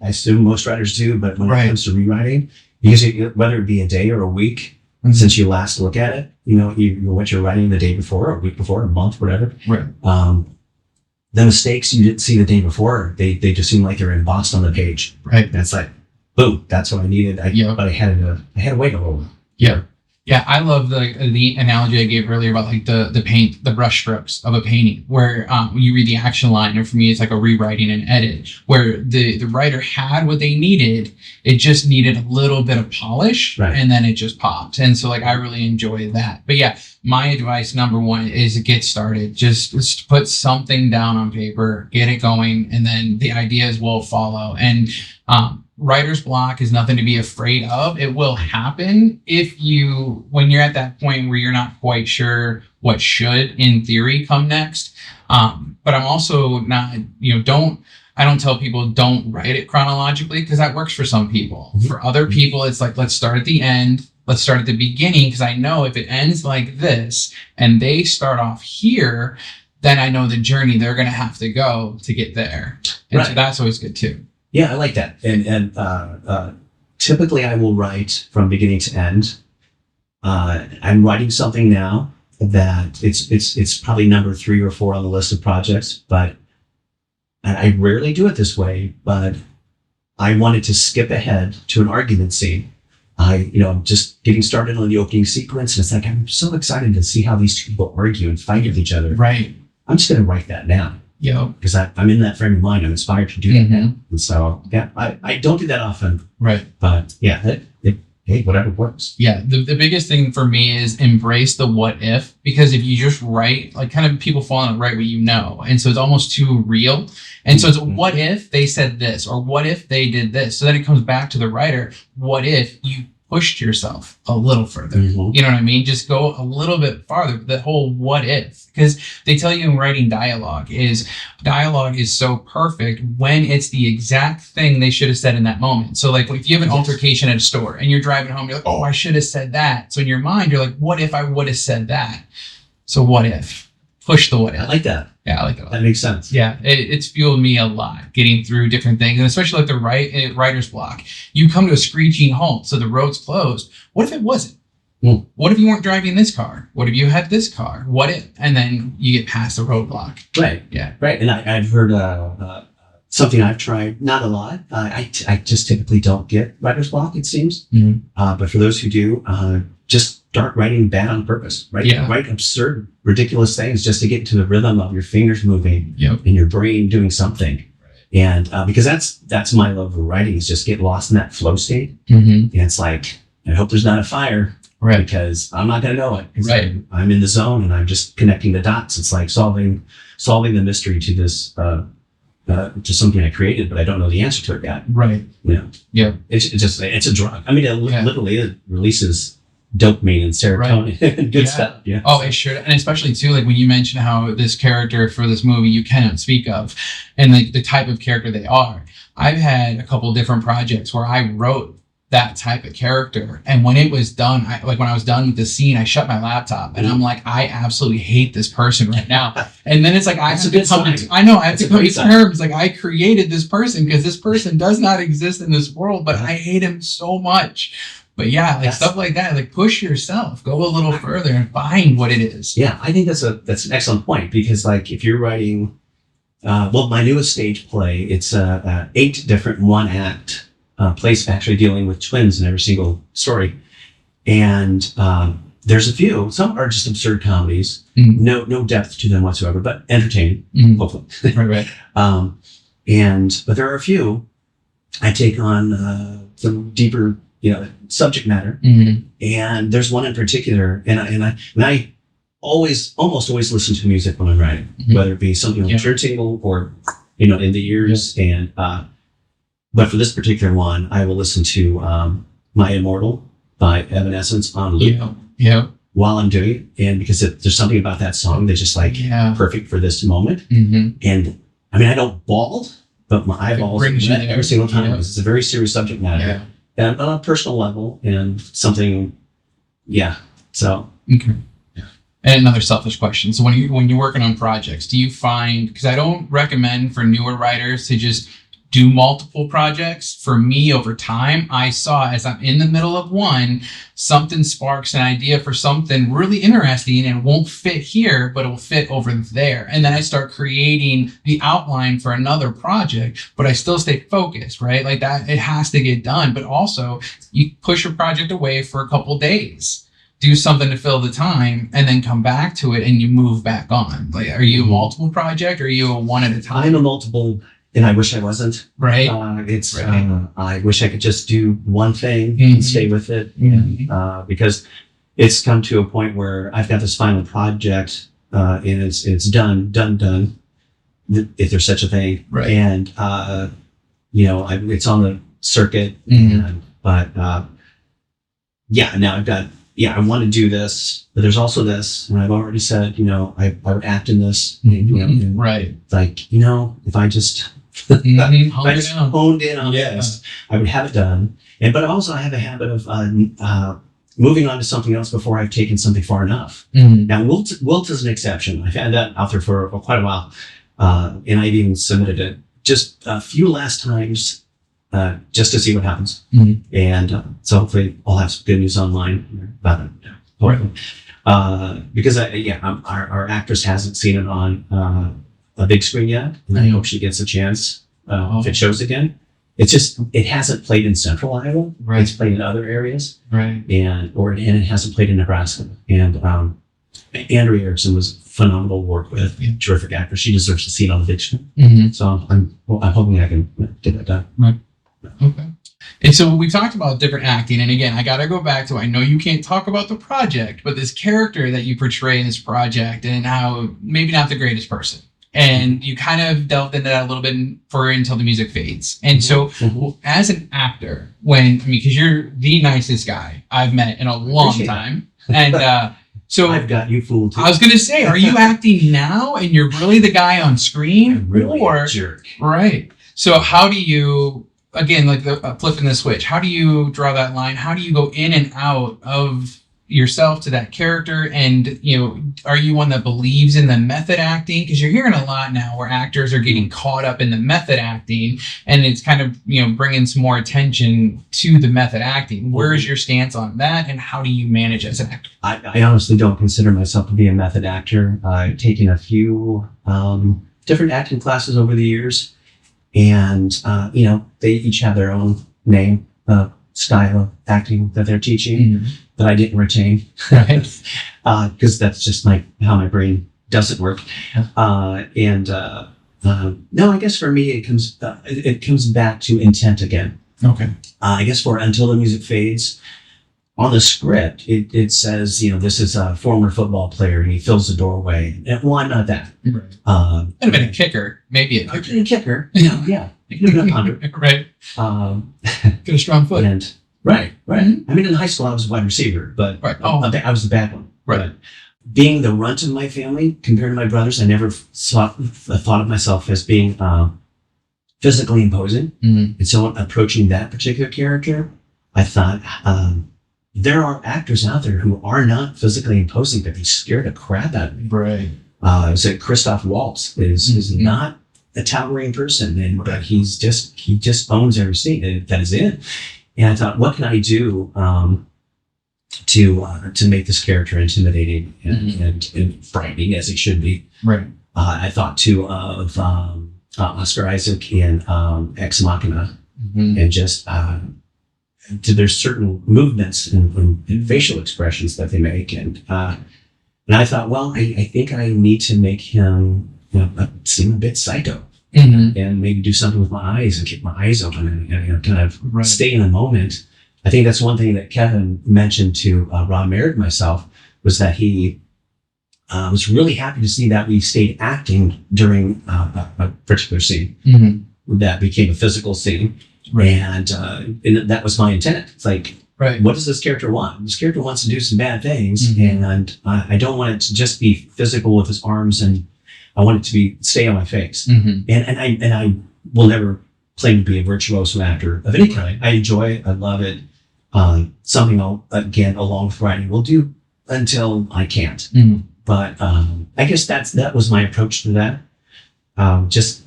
I assume most writers do, but when it comes to rewriting, because whether it be a day or a week since you last look at it, what you're writing the day before, or a week before, a month, whatever. Right. The mistakes you didn't see the day before, they just seem like they're embossed on the page. Right. That's like, boom, that's what I needed. But I had to wait a little. Yeah. Yeah, I love the analogy I gave earlier about the paint, the brush strokes of a painting, where when you read the action line, or for me, it's like a rewriting and edit, where the writer had what they needed. It just needed a little bit of polish, and then it just popped. And so I really enjoy that. But yeah, my advice number one is to get started. Just put something down on paper, get it going, and then the ideas will follow. And writer's block is nothing to be afraid of. It will happen when you're at that point where you're not quite sure what should, in theory, come next. But I'm also not, I don't tell people don't write it chronologically, because that works for some people. For other people, it's like, let's start at the end. Let's start at the beginning, because I know if it ends like this and they start off here, then I know the journey they're going to have to go to get there. And so that's always good too. Yeah, I like that. And typically I will write from beginning to end. I'm writing something now that it's probably number 3 or 4 on the list of projects, but I rarely do it this way, but I wanted to skip ahead to an argument scene. I'm just getting started on the opening sequence, and it's like, I'm so excited to see how these two people argue and fight with each other. Right. I'm just going to write that down. Because I'm in that frame of mind. I'm inspired to do that now. And so, I don't do that often. Right. But yeah, it hey, whatever works. Yeah, the biggest thing for me is embrace the what if, because if you just write, like kind of people fall in write what you know. And so it's almost too real. And so it's what if they said this, or what if they did this? So then it comes back to the writer. What if you pushed yourself a little further? You know what I mean? Just go a little bit farther. The whole what if, because they tell you in writing dialogue is so perfect when it's the exact thing they should have said in that moment. So like if you have an altercation at a store and you're driving home, you're like, oh, I should have said that. So in your mind, you're like, what if I would have said that? So what if? Push the what if. I like that. Yeah, I like that. That makes sense. Yeah, it's fueled me a lot getting through different things, and especially like the writer's block. You come to a screeching halt, so the road's closed. What if it wasn't? What if you weren't driving this car? What if you had this car? What if? And then you get past the roadblock. Right. Yeah. Right. And I've heard something I've tried, not a lot. I just typically don't get writer's block, it seems. But for those who do, just start writing bad on purpose. Write absurd, ridiculous things just to get into the rhythm of your fingers moving and your brain doing something. And because that's my love of writing, is just get lost in that flow state. And it's like, I hope there's not a fire. Right. Because I'm not going to know it. Right. I'm in the zone and I'm just connecting the dots. It's like solving the mystery to this, to something I created, but I don't know the answer to it yet. Right. Yeah. It's a drug. I mean, literally it releases dopamine and serotonin and good stuff. Yeah. Oh, it should. And especially too, like when you mentioned how this character for this movie you cannot speak of, and like the type of character they are. I've had a couple different projects where I wrote that type of character, and when it was done, when I was done with the scene, I shut my laptop and I'm like, I absolutely hate this person right now. And then it's like I have to come to terms, like I created this person because this person does not exist in this world, but I hate him so much. But yeah, like stuff like that, like push yourself, go a little further and find what it is. Yeah, I think that's an excellent point, because like if you're writing, my newest stage play, it's 8 different one-act plays actually dealing with twins in every single story. And there's a few, some are just absurd comedies, no depth to them whatsoever, but entertaining, hopefully. Right. But there are a few I take on some deeper, subject matter. And there's one in particular, and I almost always listen to music when I'm writing, whether it be something on the turntable or in the ears. And but for this particular one, I will listen to My Immortal by Evanescence on loop while I'm doing it. And because there's something about that song that's just like perfect for this moment. And I mean, I don't bawl, but my eyeballs wet every single time, because it's a very serious subject matter. And on a personal level, and something, so. Okay. And another selfish question. So when you're working on projects, do you find, because I don't recommend for newer writers to just do multiple projects. For me, over time, I saw as I'm in the middle of one, something sparks an idea for something really interesting and won't fit here, but it will fit over there. And then I start creating the outline for another project, but I still stay focused, right? Like that, it has to get done. But also you push your project away for a couple days, do something to fill the time, and then come back to it and you move back on. Like, are you a multiple project or are you a one at a time? I'm a multiple. And I wish I wasn't. Right. I wish I could just do one thing and stay with it. And, because it's come to a point where I've got this final project, and it's done, if there's such a thing. Right. And, it's on the circuit. Now I've got, I want to do this, but there's also this, and I've already said, I would act in this. Right. Like, if I just, if I just honed in on this, I would have it done. But also I have a habit of moving on to something else before I've taken something far enough. Now, Wilt is an exception. I've had that out there for quite a while, and I've even submitted it just a few last times, just to see what happens. And so hopefully I'll have some good news online about it. Hopefully. Because our actress hasn't seen it on a big screen yet, and I hope she gets a chance if it shows again. It's just, it hasn't played in Central Iowa. Right. It's played in other areas. Right. And it hasn't played in Nebraska. And Andrea Erickson was phenomenal to work with. Terrific actress. She deserves to see it on the big screen. So I'm hoping I can get that done. Right. Okay. And so we've talked about different acting, and again, I gotta go back to, I know you can't talk about the project, but this character that you portray in this project and how maybe not the greatest person. And you kind of delved into that a little bit until the music fades. And so as an actor, because you're the nicest guy I've met in a long time. And so I've got you fooled too. I was going to say, are you acting now and you're really the guy on screen? I'm really a jerk. Right. So how do you, again, like flipping the switch, how do you draw that line? How do you go in and out of yourself to that character? And, are you one that believes in the method acting? Because you're hearing a lot now where actors are getting caught up in the method acting, and it's kind of, bringing some more attention to the method acting. Where is your stance on that, and how do you manage as an actor? I honestly don't consider myself to be a method actor. I've taken a few different acting classes over the years, and they each have their own name, style of acting that they're teaching that I didn't retain, because that's just how my brain doesn't work. No, I guess for me it comes back to intent again. Okay. I guess for Until the Music Fades, on the script, it says, this is a former football player and he fills the doorway. And, well, I'm not that. Right. Could have been a kicker, maybe a kicker. A kicker. Yeah. It could have been 100. Right. Get a strong foot. And right. I mean, in high school, I was a wide receiver, but I was the bad one. Right. But being the runt of my family compared to my brothers, I never thought of myself as being physically imposing. And so approaching that particular character, I thought, there are actors out there who are not physically imposing, but they scare the crap out of me. Right. So Christoph Waltz is not a towering person, but he just owns every scene that is in. And I thought, what can I do to make this character intimidating and frightening as he should be? Right. I thought too of Oscar Isaac in Ex Machina, and just there's certain movements and facial expressions that they make, and I thought, well, I think I need to make him seem a bit psycho. And maybe do something with my eyes and keep my eyes open and kind of stay in the moment. I think that's one thing that Kevin mentioned to Rob Merritt and myself, was that he was really happy to see that we stayed acting during a particular scene that became a physical scene. Right. And that was my intent. It's like, what does this character want? This character wants to do some bad things, and I don't want it to just be physical with his arms, and I want it to stay on my face. And I will never claim to be a virtuoso actor of any kind. I enjoy it. I love it. Something along with writing will do until I can't. But I guess that was my approach to that. Just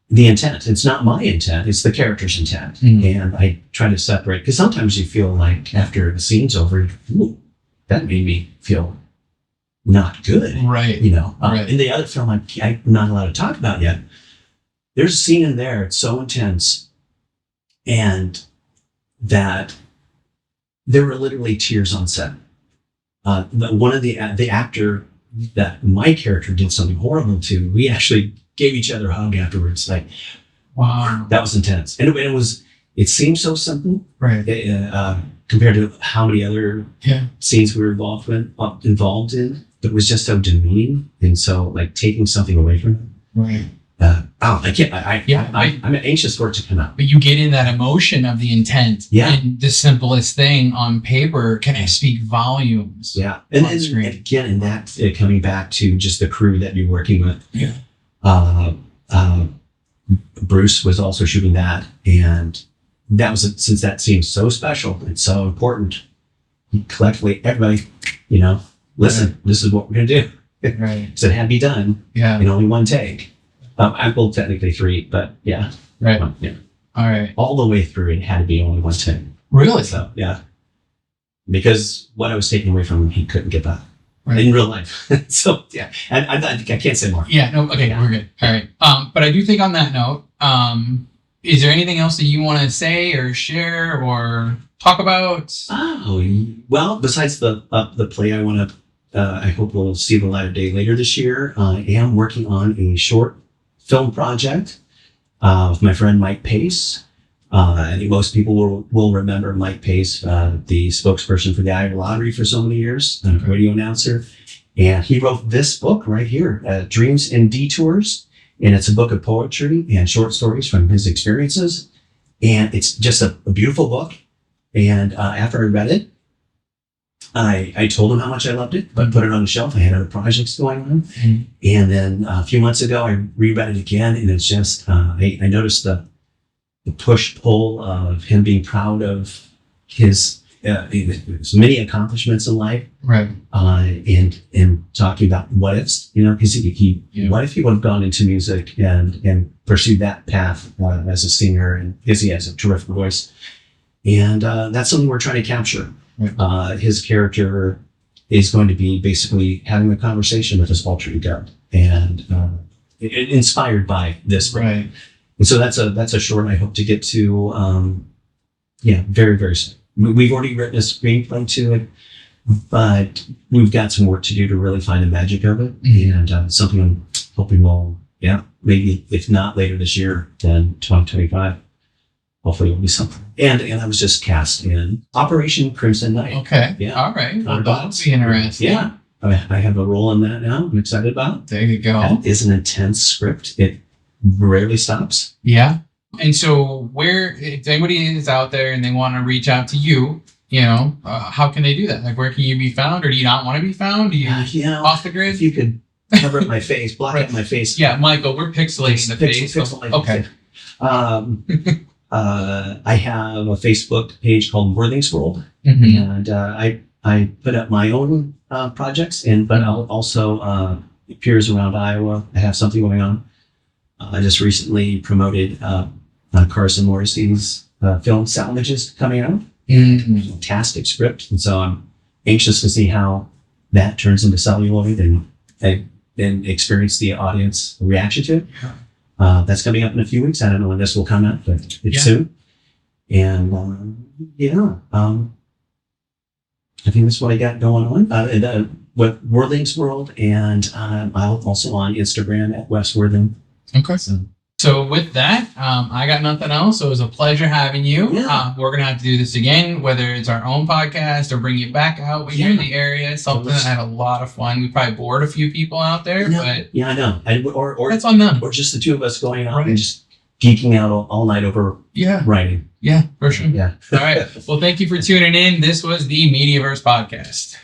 the intent. It's not my intent. It's the character's intent. And I try to separate, because sometimes you feel like after the scene's over, ooh, that made me feel not good. Right. In the other film I'm not allowed to talk about yet, there's a scene in there, it's so intense, and that there were literally tears on set. One of the actor that my character did something horrible to, we actually gave each other a hug afterwards. Like, wow, that was intense. And it seemed so simple, right? Compared to how many other scenes we were involved in, but it was just so demeaning, and so taking something away from it. Right. I can't. I'm anxious for it to come out. But you get in that emotion of the intent. Yeah. And the simplest thing on paper can speak volumes. Yeah. And again, in that coming back to just the crew that you're working with. Yeah. Bruce was also shooting that, and that was since that seems so special and so important. Collectively, everybody, listen, this is what we're gonna do. Right. So it had to be done. Yeah. In only one take. Well, technically 3, but yeah. Right. Yeah. All right. All the way through, it had to be only one take. Really? So yeah. Because what I was taking away from him, he couldn't get that in real life. So yeah, and I can't say more. Yeah. No. Okay. Yeah. We're good. All right. But I do think on that note, is there anything else that you want to say or share or talk about? Oh well, besides the play, I want to. I hope we'll see the light of day later this year. I am working on a short film project with my friend Mike Pace. Most people will remember Mike Pace, the spokesperson for the Iowa Lottery for so many years, a radio announcer. And he wrote this book right here, Dreams and Detours. And it's a book of poetry and short stories from his experiences. And it's just a beautiful book. And after I read it, I told him how much I loved it, but put it on the shelf. I had other projects going on. Mm-hmm. And then a few months ago, I reread it again. And it's just, I noticed the push-pull of him being proud of his many accomplishments in life. Right. And talking about what ifs, because what if he would have gone into music and pursued that path as a singer, and because he has a terrific voice. And that's something we're trying to capture. Right. His character is going to be basically having a conversation with his alter ego, and inspired by this. Right. And so that's a short I hope to get to, very, very soon. We've already written a screenplay to it, but we've got some work to do to really find the magic of it. Mm-hmm. And something I'm hoping will, maybe if not later this year, then 2025. Hopefully it'll be something. And I was just cast in Operation Crimson Night. Okay. Yeah. All right. Well, that'll be interesting. Yeah. I have a role in that now. I'm excited about it. There you go. That is an intense script. It rarely stops. Yeah. And so if anybody is out there and they want to reach out to you, how can they do that? Like, where can you be found, or do you not want to be found? Do you off the grid? If you could cover up my face, block out my face. Yeah, Michael, we're pixelating the face. Okay. I have a Facebook page called Worthing's World, mm-hmm. and I put up my own projects, but I'll also appears around Iowa. I have something going on. I just recently promoted Carson Morrissey's film Salvages coming out. Mm-hmm. Fantastic script, and so I'm anxious to see how that turns into celluloid and experience the audience reaction to it. That's coming up in a few weeks. I don't know when this will come out, but it's soon. And I think that's what I got going on with Worthing's World, and I'm also on Instagram at Wes Worthing. Okay. So with that, I got nothing else. So it was a pleasure having you. Yeah. We're going to have to do this again, whether it's our own podcast or bring you back out when you're in the area. Something that I had a lot of fun. We probably bored a few people out there, but I know. Or that's on them. Or just the two of us going out and just geeking out all night over writing. Yeah, for sure. Yeah. All right. Well, thank you for tuning in. This was the Mediaverse podcast.